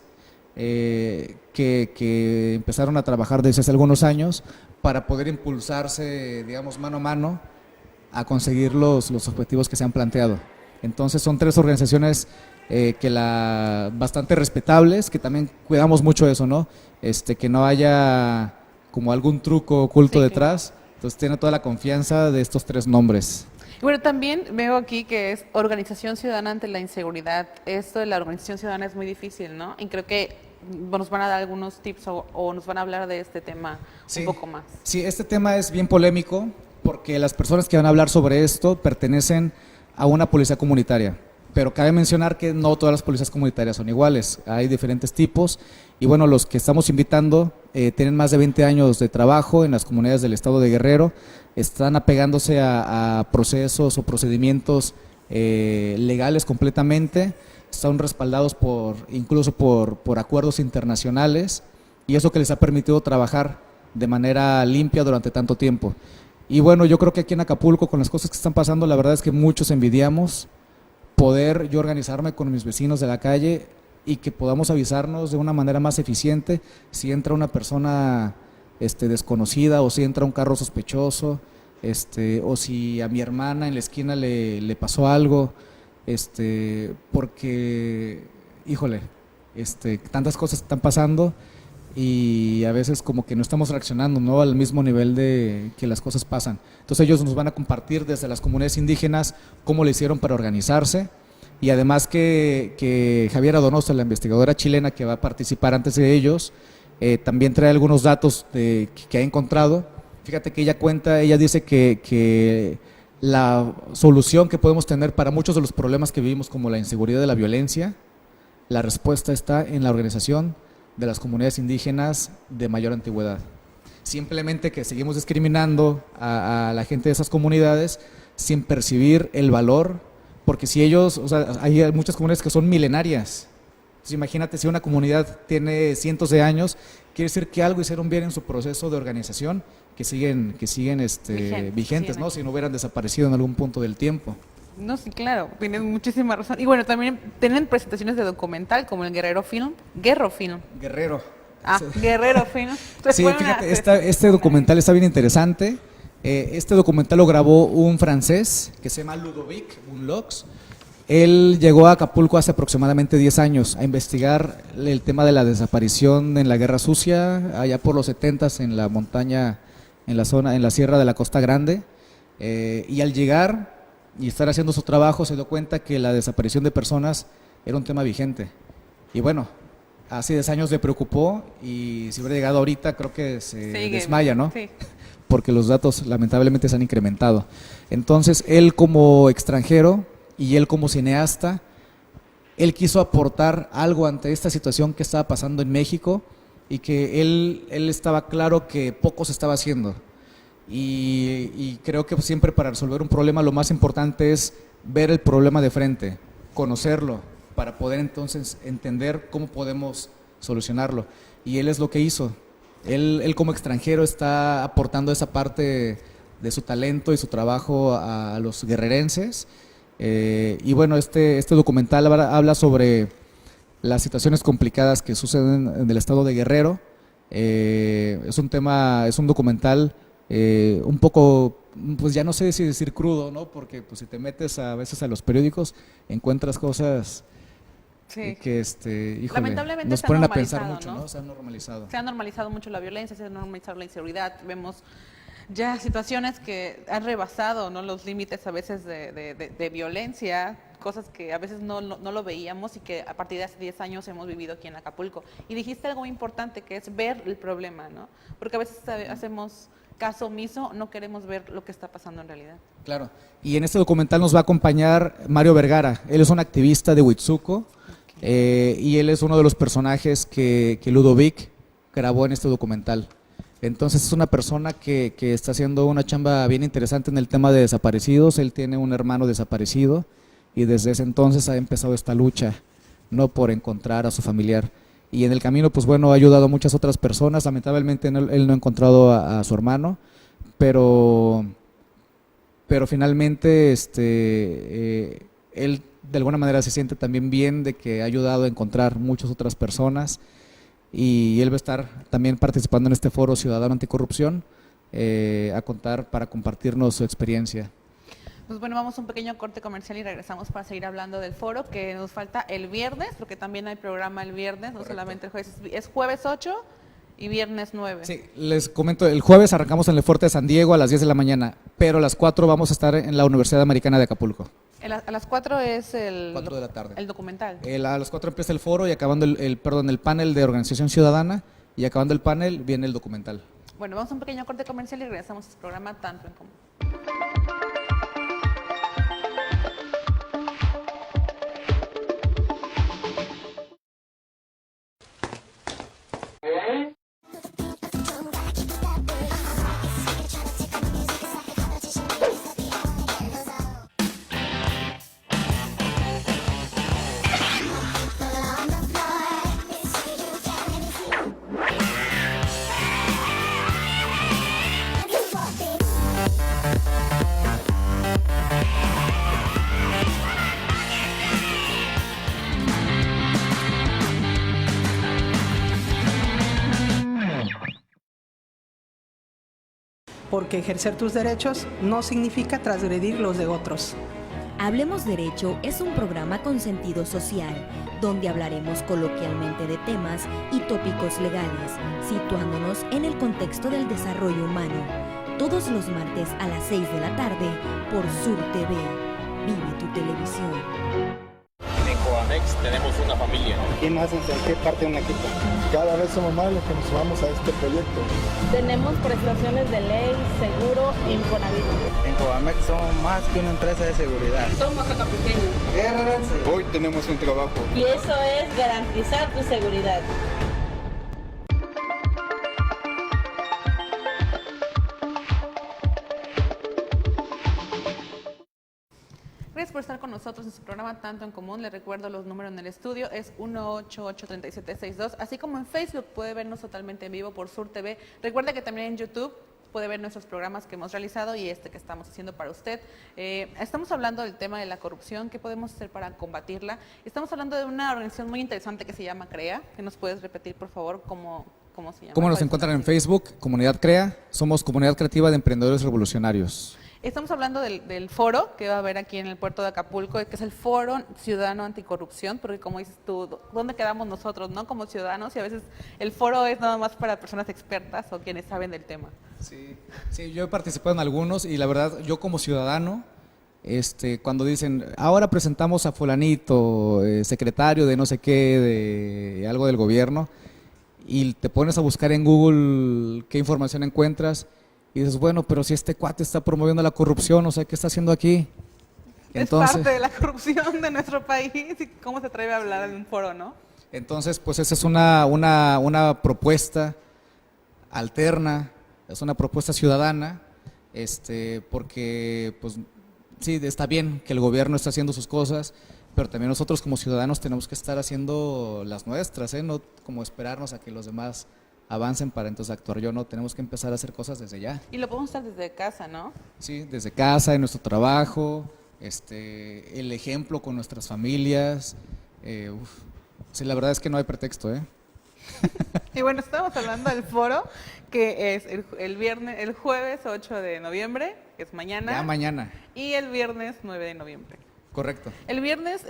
que empezaron a trabajar desde hace algunos años para poder impulsarse, digamos, mano a mano a conseguir los objetivos que se han planteado. Entonces son 3 organizaciones bastante respetables, que también cuidamos mucho eso, ¿no? Que no haya como algún truco oculto detrás. Entonces tiene toda la confianza de estos 3 nombres. Bueno, también veo aquí que es Organización Ciudadana ante la Inseguridad. Esto de la organización ciudadana es muy difícil, ¿no? Y creo que nos van a dar algunos tips o nos van a hablar de este tema un poco más. Sí, este tema es bien polémico porque las personas que van a hablar sobre esto pertenecen a una policía comunitaria, pero cabe mencionar que no todas las policías comunitarias son iguales, hay diferentes tipos y bueno, los que estamos invitando tienen más de 20 años de trabajo en las comunidades del estado de Guerrero, están apegándose a procesos o procedimientos legales completamente, están respaldados incluso por acuerdos internacionales y eso que les ha permitido trabajar de manera limpia durante tanto tiempo. Y bueno, yo creo que aquí en Acapulco, con las cosas que están pasando, la verdad es que muchos envidiamos poder yo organizarme con mis vecinos de la calle y que podamos avisarnos de una manera más eficiente si entra una persona desconocida o si entra un carro sospechoso, o si a mi hermana en la esquina le pasó algo, porque, híjole, tantas cosas están pasando y a veces como que no estamos reaccionando, ¿no?, al mismo nivel de que las cosas pasan. Entonces ellos nos van a compartir desde las comunidades indígenas cómo le hicieron para organizarse y además que Javiera Donoso, la investigadora chilena que va a participar antes de ellos, también trae algunos datos que ha encontrado. Fíjate que ella dice que la solución que podemos tener para muchos de los problemas que vivimos como la inseguridad y la violencia, la respuesta está en la organización de las comunidades indígenas de mayor antigüedad. Simplemente que seguimos discriminando a la gente de esas comunidades sin percibir el valor, porque si ellos, o sea, hay muchas comunidades que son milenarias. Entonces, imagínate si una comunidad tiene cientos de años, quiere decir que algo hicieron bien en su proceso de organización, que siguen vigentes, ¿no? Si no hubieran desaparecido en algún punto del tiempo. No, sí, claro, tienes muchísima razón. Y bueno, también tienen presentaciones de documental como el Guerrero Film. Guerrero. Guerrero Film. Sí, fíjate, este documental está bien interesante. Este documental lo grabó un francés que se llama Ludovic Bunlox. Él llegó a Acapulco hace aproximadamente 10 años a investigar el tema de la desaparición en la Guerra Sucia, allá por los 70s en la montaña, en la sierra de la Costa Grande. Y al llegar y estar haciendo su trabajo se dio cuenta que la desaparición de personas era un tema vigente. Y bueno, hace 10 años le preocupó y si hubiera llegado ahorita creo que se desmaya, ¿no? Sí. Porque los datos lamentablemente se han incrementado. Entonces él como extranjero y él como cineasta, él quiso aportar algo ante esta situación que estaba pasando en México y que él estaba claro que poco se estaba haciendo. Y creo que siempre para resolver un problema lo más importante es ver el problema de frente, conocerlo, para poder entonces entender cómo podemos solucionarlo. Y él es lo que hizo. Él como extranjero está aportando esa parte de su talento y su trabajo a los guerrerenses. Y bueno, este documental habla sobre las situaciones complicadas que suceden en el estado de Guerrero. Es un documental un poco, pues ya no sé si decir crudo, ¿no? Porque pues si te metes a veces a los periódicos encuentras cosas que híjole, lamentablemente nos ponen a pensar mucho, ¿no? Se ha normalizado. Se ha normalizado mucho la violencia, se ha normalizado la inseguridad. Vemos ya situaciones que han rebasado, ¿no?, los límites a veces de violencia, cosas que a veces no lo veíamos y que a partir de hace 10 años hemos vivido aquí en Acapulco. Y dijiste algo importante que es ver el problema, ¿no? Porque a veces hacemos caso omiso, no queremos ver lo que está pasando en realidad. Claro, y en este documental nos va a acompañar Mario Vergara. Él es un activista de Huitzuco, y él es uno de los personajes que Ludovic grabó en este documental. Entonces es una persona que está haciendo una chamba bien interesante en el tema de desaparecidos. Él tiene un hermano desaparecido y desde ese entonces ha empezado esta lucha, ¿no?, por encontrar a su familiar. Y en el camino, pues bueno, ha ayudado a muchas otras personas. Lamentablemente él no ha encontrado a su hermano, pero finalmente él de alguna manera se siente también bien de que ha ayudado a encontrar muchas otras personas y él va a estar también participando en este foro Ciudadano Anticorrupción para compartirnos su experiencia. Pues bueno, vamos a un pequeño corte comercial y regresamos para seguir hablando del foro que nos falta el viernes, porque también hay programa el viernes, no solamente el jueves, es jueves 8 y viernes 9. Sí, les comento, el jueves arrancamos en el Fuerte de San Diego a las 10 de la mañana, pero a las 4 vamos a estar en la Universidad Americana de Acapulco. A las 4 es 4 de la tarde. El documental. A las 4 empieza el foro y acabando el panel de organización ciudadana y acabando el panel viene el documental. Bueno, vamos a un pequeño corte comercial y regresamos a este programa Tanto en Común. porque ejercer tus derechos no significa transgredir los de otros. Hablemos Derecho es un programa con sentido social, donde hablaremos coloquialmente de temas y tópicos legales, situándonos en el contexto del desarrollo humano. Todos los martes a las 6 de la tarde por Sur TV. Vive tu televisión. En Coamex tenemos una familia. ¿Quién nos hacen sentir parte de un equipo? Cada vez somos más los que nos sumamos a este proyecto. Tenemos prestaciones de ley, seguro, Infonavit. En Coamex somos más que una empresa de seguridad. Somos cacapequeños. Hoy tenemos un trabajo. Y eso es garantizar tu seguridad. Gracias por estar con nosotros en su programa Tanto en Común. Les recuerdo los números en el estudio, es 188-3762, así como en Facebook puede vernos totalmente en vivo por Sur TV. Recuerda que también en YouTube puede ver nuestros programas que hemos realizado y este que estamos haciendo para usted. Estamos hablando del tema de la corrupción, qué podemos hacer para combatirla. Estamos hablando de una organización muy interesante que se llama CREA, que nos puedes repetir por favor cómo se llama. ¿Cómo nos encuentran en Facebook? Comunidad CREA, somos Comunidad Creativa de Emprendedores Revolucionarios. Estamos hablando del foro que va a haber aquí en el puerto de Acapulco, que es el Foro Ciudadano Anticorrupción, porque como dices tú, ¿dónde quedamos nosotros, no? Como ciudadanos, y a veces el foro es nada más para personas expertas o quienes saben del tema. Sí, yo he participado en algunos y la verdad, yo como ciudadano, cuando dicen, ahora presentamos a fulanito, secretario de no sé qué, de algo del gobierno, y te pones a buscar en Google qué información encuentras, y dices, bueno, pero si este cuate está promoviendo la corrupción, o sea, ¿qué está haciendo aquí? Entonces, es parte de la corrupción de nuestro país, y cómo se atreve a hablar en un foro, ¿no? Entonces, pues esa es una propuesta alterna, es una propuesta ciudadana, porque, pues, sí, está bien que el gobierno esté haciendo sus cosas, pero también nosotros como ciudadanos tenemos que estar haciendo las nuestras, no como esperarnos a que los demás avancen para entonces actuar. No, tenemos que empezar a hacer cosas desde ya. Y lo podemos hacer desde casa, ¿no? Sí, desde casa, en nuestro trabajo, el ejemplo con nuestras familias. Sí, la verdad es que no hay pretexto, Y bueno, estamos hablando del foro, que es el jueves 8 de noviembre, que es mañana. Ya mañana. Y el viernes 9 de noviembre. Correcto. El viernes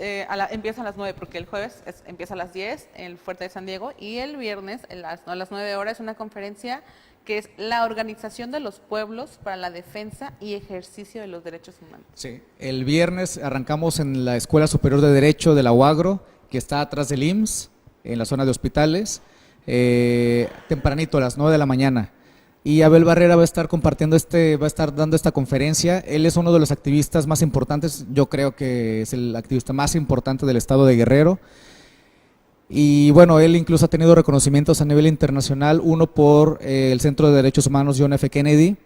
empieza a las 9, porque el jueves empieza a las 10 en el Fuerte de San Diego, y el viernes a las 9 horas una conferencia que es la Organización de los Pueblos para la Defensa y Ejercicio de los Derechos Humanos. Sí, el viernes arrancamos en la Escuela Superior de Derecho de la UAGRO, que está atrás del IMSS, en la zona de hospitales, tempranito, a las 9 de la mañana. Y Abel Barrera va a estar compartiendo va a estar dando esta conferencia. Él es uno de los activistas más importantes, yo creo que es el activista más importante del estado de Guerrero. Y bueno, él incluso ha tenido reconocimientos a nivel internacional, uno por el Centro de Derechos Humanos John F. Kennedy,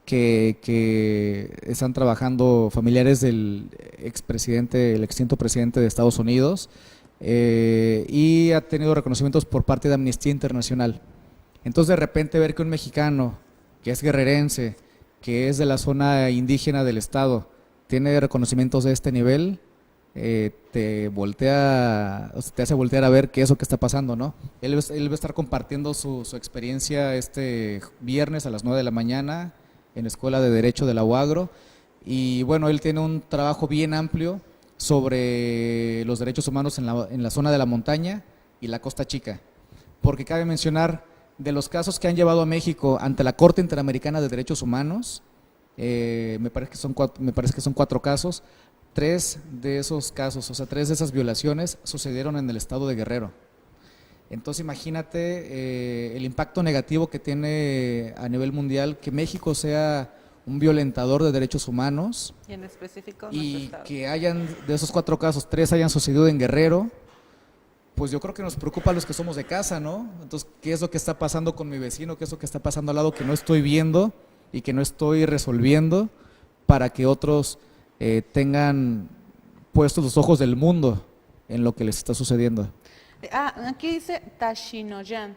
que están trabajando familiares del expresidente, el extinto presidente de Estados Unidos, y ha tenido reconocimientos por parte de Amnistía Internacional. Entonces, de repente ver que un mexicano que es guerrerense, que es de la zona indígena del estado, tiene reconocimientos de este nivel, te hace voltear a ver qué es lo que está pasando, ¿no? Él va a estar compartiendo su experiencia este viernes a las 9 de la mañana en la Escuela de Derecho de la UAGRO, y bueno, él tiene un trabajo bien amplio sobre los derechos humanos en la zona de la montaña y la Costa Chica, porque cabe mencionar, de los casos que han llevado a México ante la Corte Interamericana de Derechos Humanos, me parece que son 4 casos, 3 de esos casos, o sea, 3 de esas violaciones sucedieron en el estado de Guerrero. Entonces imagínate el impacto negativo que tiene a nivel mundial que México sea un violentador de derechos humanos, y en específico y que de esos 4 casos, 3 hayan sucedido en Guerrero. Pues yo creo que nos preocupa a los que somos de casa, ¿no? Entonces, ¿qué es lo que está pasando con mi vecino? ¿Qué es lo que está pasando al lado que no estoy viendo y que no estoy resolviendo para que otros tengan puestos los ojos del mundo en lo que les está sucediendo? Aquí dice Tashinoyan.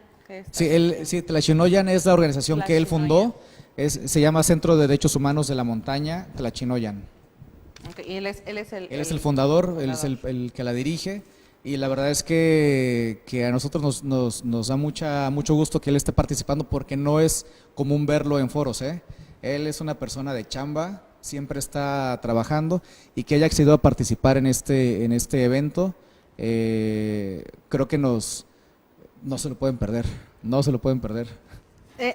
Sí, Tlachinoyan es la organización que él fundó, se llama Centro de Derechos Humanos de la Montaña, Tlachinoyan. Okay, y él es el fundador, él es el que la dirige. Y la verdad es que a nosotros nos da mucho gusto que él esté participando, porque no es común verlo en foros, Él es una persona de chamba, siempre está trabajando y que haya accedido a participar en este evento, creo que no se lo pueden perder, no se lo pueden perder.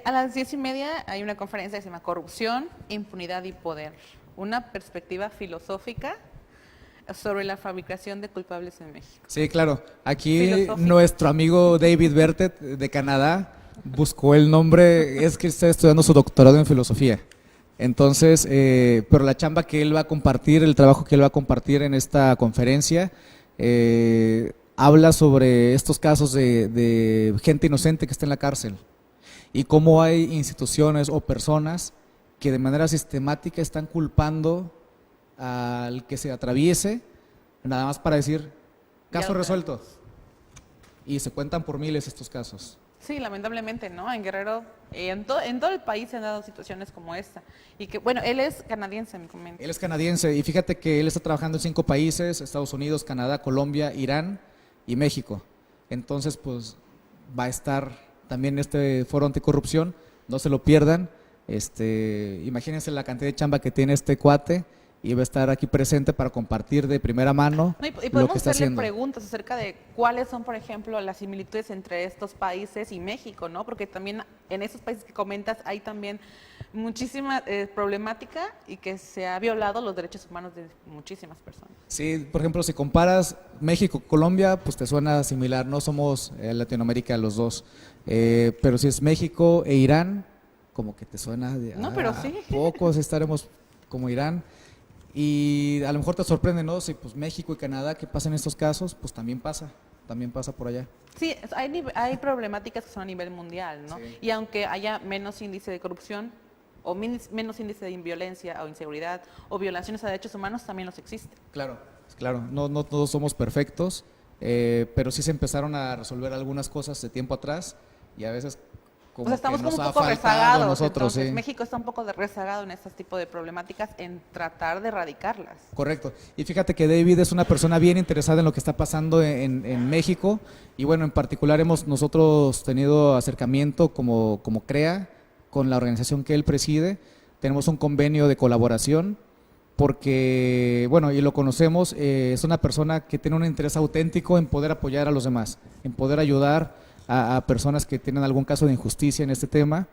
A las 10:30 hay una conferencia que se llama Corrupción, Impunidad y Poder, una perspectiva filosófica sobre la fabricación de culpables en México. Sí, claro. Aquí nuestro amigo David Bertet de Canadá buscó el nombre, es que está estudiando su doctorado en filosofía. Entonces, pero la chamba que él va a compartir, el trabajo que él va a compartir en esta conferencia, habla sobre estos casos de gente inocente que está en la cárcel y cómo hay instituciones o personas que de manera sistemática están culpando al que se atraviese, nada más para decir, caso resuelto. Y se cuentan por miles estos casos. Sí, lamentablemente, ¿no? En Guerrero, en todo el país se han dado situaciones como esta. Y que, bueno, él es canadiense, me comenta. Él es canadiense y fíjate que él está trabajando en 5 países, Estados Unidos, Canadá, Colombia, Irán y México. Entonces, pues, va a estar también en este foro anticorrupción, no se lo pierdan. Imagínense la cantidad de chamba que tiene este cuate y va a estar aquí presente para compartir de primera mano y lo que podemos está hacerle haciendo. preguntas acerca de cuáles son, por ejemplo, las similitudes entre estos países y México, ¿no? Porque también en esos países que comentas hay también muchísima problemática y que se ha violado los derechos humanos de muchísimas personas. Sí, por ejemplo, si comparas México con Colombia, pues te suena similar, no somos Latinoamérica los dos, pero si es México e Irán, como que te suena de no, pero sí. pocos estaremos como Irán. Y a lo mejor te sorprende, ¿no? Si pues México y Canadá, ¿qué pasa en estos casos? Pues también pasa por allá. Sí, hay problemáticas que son a nivel mundial, ¿no? Sí. Y aunque haya menos índice de corrupción o menos índice de violencia o inseguridad o violaciones a derechos humanos, también los existen. Claro, no todos somos perfectos, pero sí se empezaron a resolver algunas cosas de tiempo atrás y a veces como estamos que nos como un ha poco faltado rezagados. a nosotros. Entonces, sí. México está un poco rezagado en este tipo de problemáticas en tratar de erradicarlas. Correcto. Y fíjate que David es una persona bien interesada en lo que está pasando en México y bueno, en particular hemos nosotros tenido acercamiento como CREA con la organización que él preside. Tenemos un convenio de colaboración porque, bueno, y lo conocemos, es una persona que tiene un interés auténtico en poder apoyar a los demás, en poder ayudar a personas que tienen algún caso de injusticia en este tema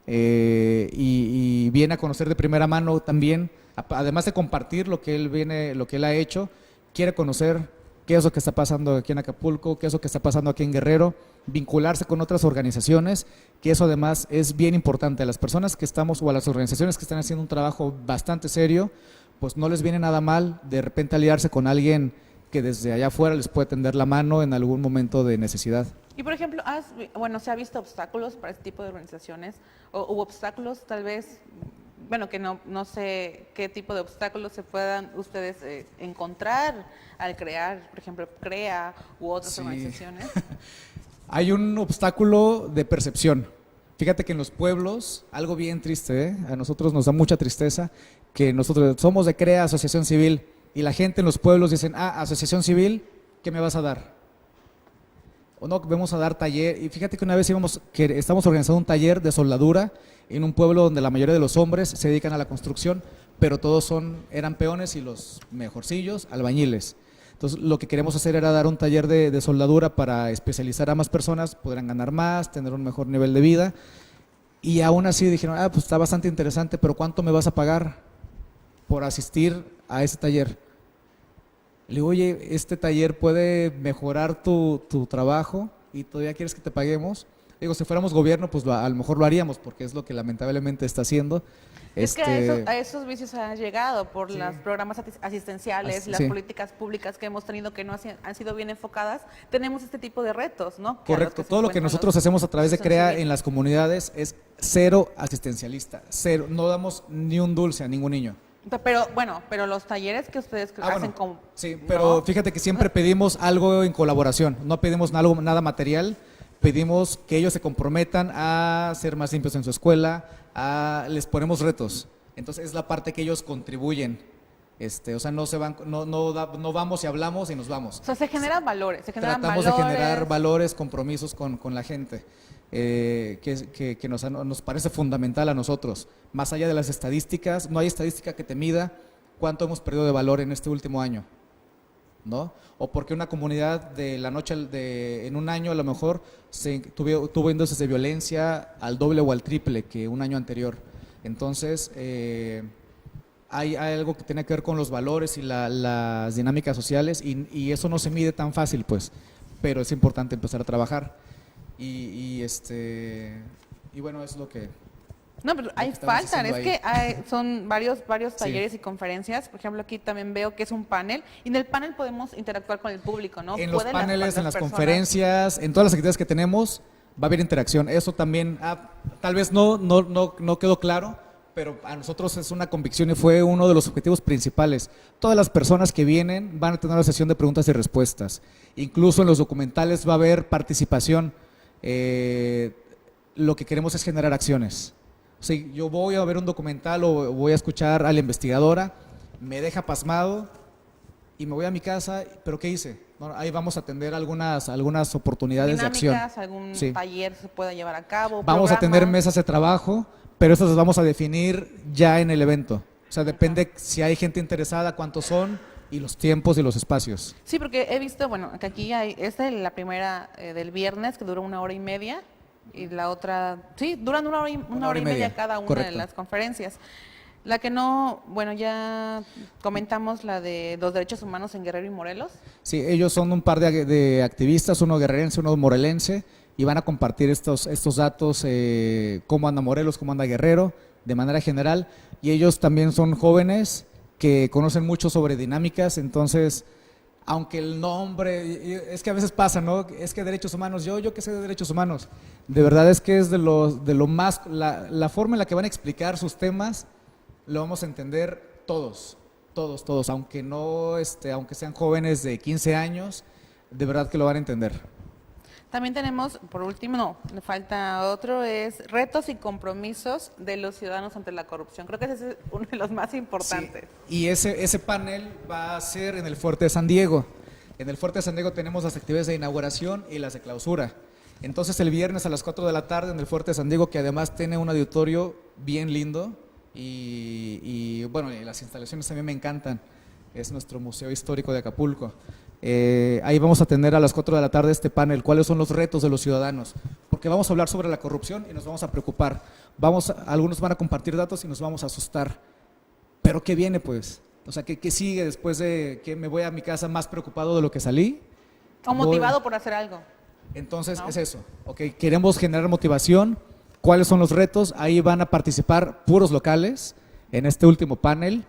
y viene a conocer de primera mano también, además de compartir lo que él ha hecho, quiere conocer qué es lo que está pasando aquí en Acapulco, qué es lo que está pasando aquí en Guerrero, vincularse con otras organizaciones, que eso además es bien importante. A las personas que estamos o a las organizaciones que están haciendo un trabajo bastante serio, pues no les viene nada mal de repente aliarse con alguien que desde allá afuera les puede tender la mano en algún momento de necesidad. Y por ejemplo, ¿se ha visto obstáculos para este tipo de organizaciones? ¿O obstáculos tal vez, bueno, que no sé qué tipo de obstáculos se puedan ustedes encontrar al crear, por ejemplo, CREA u otras organizaciones? Hay un obstáculo de percepción. Fíjate que en los pueblos, algo bien triste, a nosotros nos da mucha tristeza, que nosotros somos de CREA, Asociación Civil, y la gente en los pueblos dicen, Asociación Civil, ¿qué me vas a dar? O no, vamos a dar taller. Y fíjate que una vez estamos organizando un taller de soldadura en un pueblo donde la mayoría de los hombres se dedican a la construcción, pero todos eran peones y los mejorcillos, albañiles. Entonces lo que queremos hacer era dar un taller de soldadura para especializar a más personas, podrán ganar más, tener un mejor nivel de vida. Y aún así dijeron, pues está bastante interesante, pero ¿cuánto me vas a pagar por asistir a ese taller? Le digo, oye, este taller puede mejorar tu trabajo y todavía quieres que te paguemos. Digo, si fuéramos gobierno, pues a lo mejor lo haríamos, porque es lo que lamentablemente está haciendo. Es que a esos vicios han llegado por los programas asistenciales, las políticas públicas que hemos tenido que no han sido bien enfocadas. Tenemos este tipo de retos, ¿no? Correcto, todo lo que nosotros hacemos a través de CREA en las comunidades es cero asistencialista, cero, no damos ni un dulce a ningún niño. Pero los talleres que ustedes hacen con... Sí, pero fíjate que siempre pedimos algo en colaboración, no pedimos nada material, pedimos que ellos se comprometan a ser más limpios en su escuela, les ponemos retos. Entonces es la parte que ellos contribuyen O sea, no vamos y hablamos y nos vamos. O sea, se generan valores, Tratamos de generar valores, compromisos con la gente, que nos parece fundamental a nosotros. Más allá de las estadísticas, no hay estadística que te mida cuánto hemos perdido de valor en este último año, ¿no? O porque una comunidad de la noche en un año a lo mejor tuvo índices de violencia al doble o al triple que un año anterior. Entonces, hay algo que tiene que ver con los valores y las dinámicas sociales y eso no se mide tan fácil, pues, pero es importante empezar a trabajar y bueno, es lo que... No, pero faltan, es que son varios talleres y conferencias. Por ejemplo, aquí también veo que es un panel y en el panel podemos interactuar con el público, ¿no? En los paneles, en las conferencias, en todas las actividades que tenemos va a haber interacción. Eso también, tal vez no quedó claro, pero a nosotros es una convicción y fue uno de los objetivos principales. Todas las personas que vienen van a tener una sesión de preguntas y respuestas. Incluso en los documentales va a haber participación. Lo que queremos es generar acciones. O sea, yo voy a ver un documental o voy a escuchar a la investigadora, me deja pasmado y me voy a mi casa, ¿pero qué hice? Bueno, ahí vamos a atender algunas oportunidades de acción. Algún taller se pueda llevar a cabo. Vamos a tener mesas de trabajo, pero estas las vamos a definir ya en el evento. O sea, depende si hay gente interesada, cuántos son y los tiempos y los espacios. Sí, porque he visto, bueno, que aquí esta es la primera del viernes que duró 1 hora y media. Y la otra, sí, duran una hora y media cada una. Correcto. De las conferencias. La que no, bueno, ya comentamos la de los derechos humanos en Guerrero y Morelos. Sí, ellos son un par de activistas, uno guerrerense, uno morelense, y van a compartir estos datos, cómo anda Morelos, cómo anda Guerrero, de manera general. Y ellos también son jóvenes que conocen mucho sobre dinámicas, entonces... Aunque el nombre, es que a veces pasa, ¿no? Es que derechos humanos, yo qué sé de derechos humanos. De verdad es que es de lo más, la forma en la que van a explicar sus temas, lo vamos a entender todos, aunque aunque sean jóvenes de 15 años, de verdad que lo van a entender. También tenemos, por último, no, le falta otro, es retos y compromisos de los ciudadanos ante la corrupción. Creo que ese es uno de los más importantes. Sí, y ese panel va a ser en el Fuerte de San Diego. En el Fuerte de San Diego tenemos las actividades de inauguración y las de clausura. Entonces el viernes a las 4 de la tarde en el Fuerte de San Diego, que además tiene un auditorio bien lindo y bueno, las instalaciones también me encantan. Es nuestro Museo Histórico de Acapulco. Ahí vamos a tener a las 4 de la tarde este panel, cuáles son los retos de los ciudadanos, porque vamos a hablar sobre la corrupción y nos vamos a preocupar. Algunos van a compartir datos y nos vamos a asustar. ¿Pero qué viene, pues? O sea, ¿qué sigue después de que me voy a mi casa más preocupado de lo que salí? O motivado por hacer algo. Entonces, ¿no? Es eso. Okay, queremos generar motivación. ¿Cuáles son los retos? Ahí van a participar puros locales en este último panel.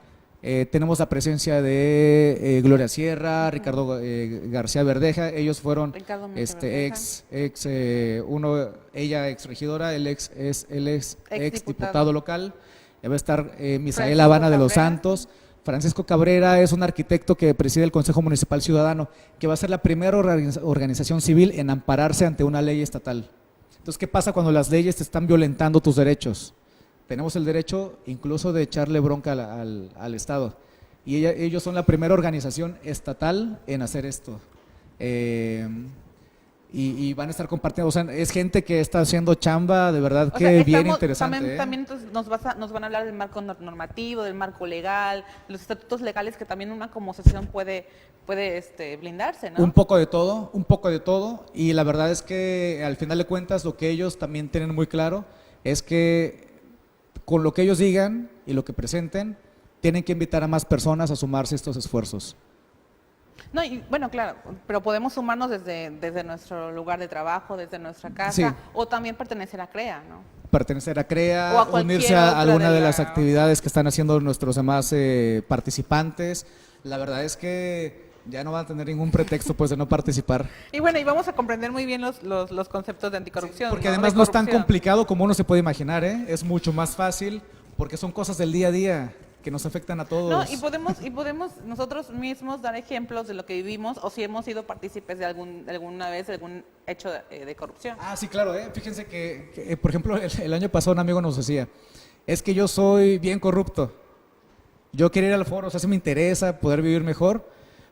Tenemos la presencia de Gloria Sierra, Ricardo García Verdeja. Ellos fueron ella ex regidora, él ex diputado local. Va a estar Misael Habana de los Santos. Francisco Cabrera es un arquitecto que preside el Consejo Municipal Ciudadano, que va a ser la primera organización civil en ampararse ante una ley estatal. Entonces, ¿qué pasa cuando las leyes te están violentando tus derechos? Tenemos el derecho incluso de echarle bronca al Estado. Y ellos son la primera organización estatal en hacer esto. Y van a estar compartiendo, o sea, es gente que está haciendo chamba, de verdad que bien interesante. También entonces nos van a hablar del marco normativo, del marco legal, los estatutos legales que también una como asociación puede blindarse, ¿no? Un poco de todo, y la verdad es que al final de cuentas lo que ellos también tienen muy claro es que con lo que ellos digan y lo que presenten, tienen que invitar a más personas a sumarse a estos esfuerzos. No, y bueno, claro, pero podemos sumarnos desde nuestro lugar de trabajo, desde nuestra casa, sí. O también pertenecer a CREA, ¿no? Pertenecer a CREA, unirse a alguna de las actividades que están haciendo nuestros demás participantes. La verdad es que ya no van a tener ningún pretexto pues de no participar. Y bueno, y vamos a comprender muy bien los conceptos de anticorrupción. Sí, porque además no es tan complicado como uno se puede imaginar, es mucho más fácil porque son cosas del día a día que nos afectan a todos. No, y podemos nosotros mismos dar ejemplos de lo que vivimos o si hemos sido partícipes de alguna vez de algún hecho de corrupción. Ah, sí, claro, fíjense que por ejemplo el año pasado un amigo nos decía, es que yo soy bien corrupto. Yo quiero ir al foro, o sea, sí me interesa poder vivir mejor,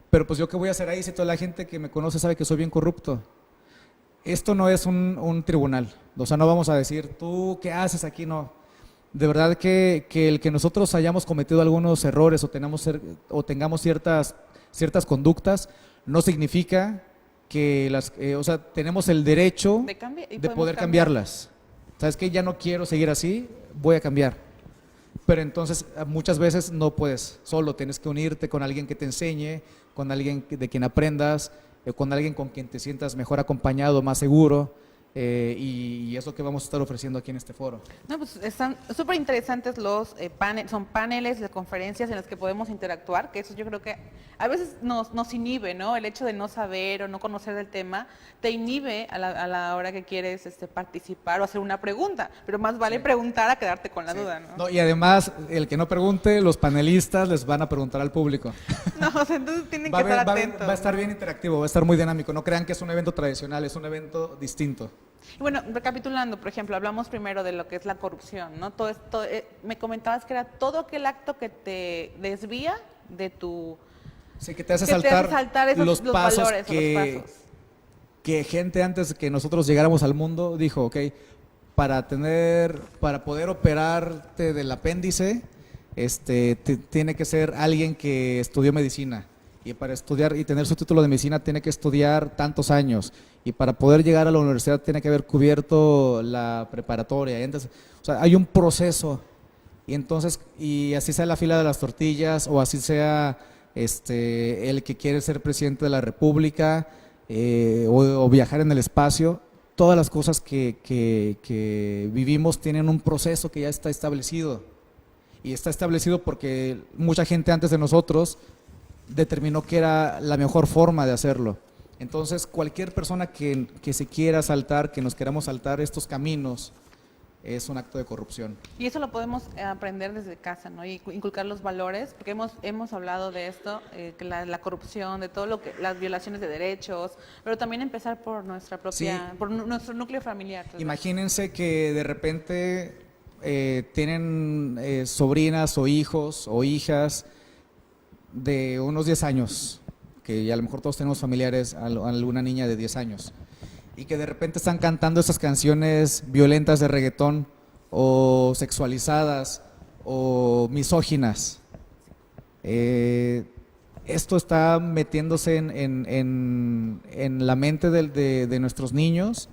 pero pues yo qué voy a hacer ahí si toda la gente que me conoce sabe que soy bien corrupto. Esto no es un tribunal, o sea, no vamos a decir, tú, ¿qué haces aquí? No. De verdad que el que nosotros hayamos cometido algunos errores o tengamos ciertas conductas, no significa que o sea, tenemos el derecho de poder cambiarlas. ¿Sabes qué? Ya no quiero seguir así, voy a cambiar. Pero entonces muchas veces no puedes solo, tienes que unirte con alguien que te enseñe, con alguien de quien aprendas, con alguien con quien te sientas mejor acompañado, más seguro. Y es lo que vamos a estar ofreciendo aquí en este foro. No, pues están súper interesantes los paneles, son paneles de conferencias en las que podemos interactuar, que eso yo creo que a veces nos inhibe, ¿no? El hecho de no saber o no conocer del tema te inhibe a la hora que quieres participar o hacer una pregunta, pero más vale preguntar a quedarte con la duda, ¿no? No, y además, el que no pregunte, los panelistas les van a preguntar al público. No, o sea, entonces tienen que estar atentos. Va a estar bien interactivo, va a estar muy dinámico, no crean que es un evento tradicional, es un evento distinto. Bueno, recapitulando, por ejemplo, hablamos primero de lo que es la corrupción, ¿no? Todo esto, me comentabas que era todo aquel acto que te desvía de tu... Sí, que te hace saltar los pasos valores, que gente antes de que nosotros llegáramos al mundo dijo, ok, para poder operarte del apéndice, tiene que ser alguien que estudió medicina. Y para estudiar y tener su título de medicina tiene que estudiar tantos años. Y para poder llegar a la universidad tiene que haber cubierto la preparatoria. Entonces, o sea, hay un proceso. Y así sea la fila de las tortillas o así sea el que quiere ser presidente de la República o viajar en el espacio, todas las cosas que vivimos tienen un proceso que ya está establecido. Y está establecido porque mucha gente antes de nosotros determinó que era la mejor forma de hacerlo. Entonces, cualquier persona que se quiera saltar, que nos queramos saltar estos caminos, es un acto de corrupción. Y eso lo podemos aprender desde casa, ¿no? Y inculcar los valores, porque hemos hablado de esto, que la corrupción, de todo lo que, las violaciones de derechos, pero también empezar por nuestra propia, por nuestro núcleo familiar. Imagínense que de repente tienen sobrinas o hijos o hijas de unos 10 años, que a lo mejor todos tenemos familiares, alguna niña de 10 años, y que de repente están cantando esas canciones violentas de reggaetón, o sexualizadas, o misóginas. Esto está metiéndose en la mente de nuestros niños,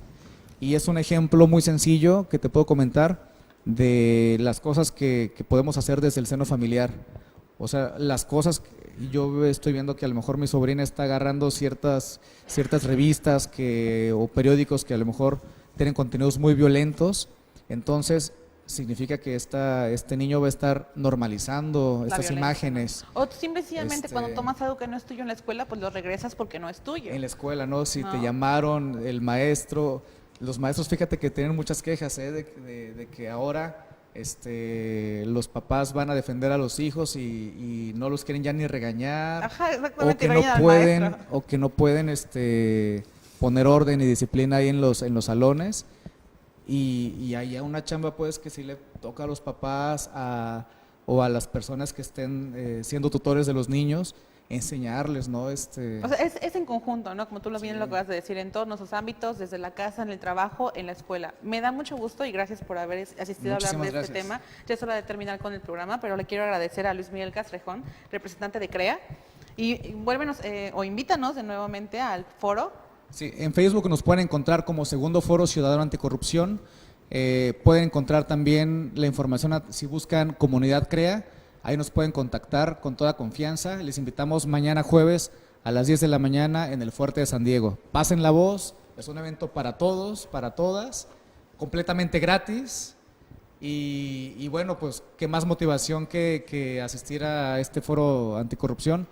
y es un ejemplo muy sencillo que te puedo comentar de las cosas que podemos hacer desde el seno familiar. O sea, las cosas, yo estoy viendo que a lo mejor mi sobrina está agarrando ciertas revistas o periódicos que a lo mejor tienen contenidos muy violentos, entonces significa que este niño va a estar normalizando estas imágenes. O simplemente cuando tomas algo que no es tuyo en la escuela, pues lo regresas porque no es tuyo. En la escuela, ¿no? Si te llamaron el maestro, los maestros, fíjate que tienen muchas quejas de que ahora los papás van a defender a los hijos y no los quieren ya ni regañar. Ajá, exactamente, o que no pueden poner orden y disciplina ahí en los salones, y hay una chamba pues que sí le toca a los papás o a las personas que estén siendo tutores de los niños, enseñarles, ¿no? O sea, es en conjunto, ¿no? Como tú bien lo acabas de decir, en todos nuestros ámbitos, desde la casa, en el trabajo, en la escuela. Me da mucho gusto y gracias por haber asistido a hablar de este tema. Ya es hora de terminar con el programa, pero le quiero agradecer a Luis Miguel Castrejón, representante de CREA, y vuélvenos o invítanos de nuevamente al foro. Sí, en Facebook nos pueden encontrar como Segundo Foro Ciudadano Anticorrupción. Pueden encontrar también la información si buscan Comunidad CREA. Ahí nos pueden contactar con toda confianza. Les invitamos mañana jueves a las 10 de la mañana en el Fuerte de San Diego. Pasen la voz, es un evento para todos, para todas, completamente gratis. Y bueno, pues qué más motivación que asistir a este foro anticorrupción,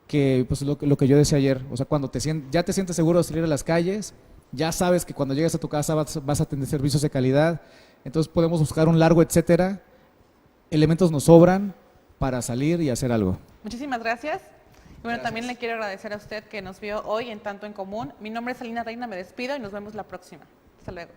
que pues lo que yo decía ayer, o sea, cuando ya te sientes seguro de salir a las calles, ya sabes que cuando llegues a tu casa vas a tener servicios de calidad, entonces podemos buscar un largo etcétera, elementos nos sobran para salir y hacer algo. Muchísimas gracias. Y bueno, también le quiero agradecer a usted que nos vio hoy en Tanto en Común. Mi nombre es Alina Reina, me despido y nos vemos la próxima. Hasta luego.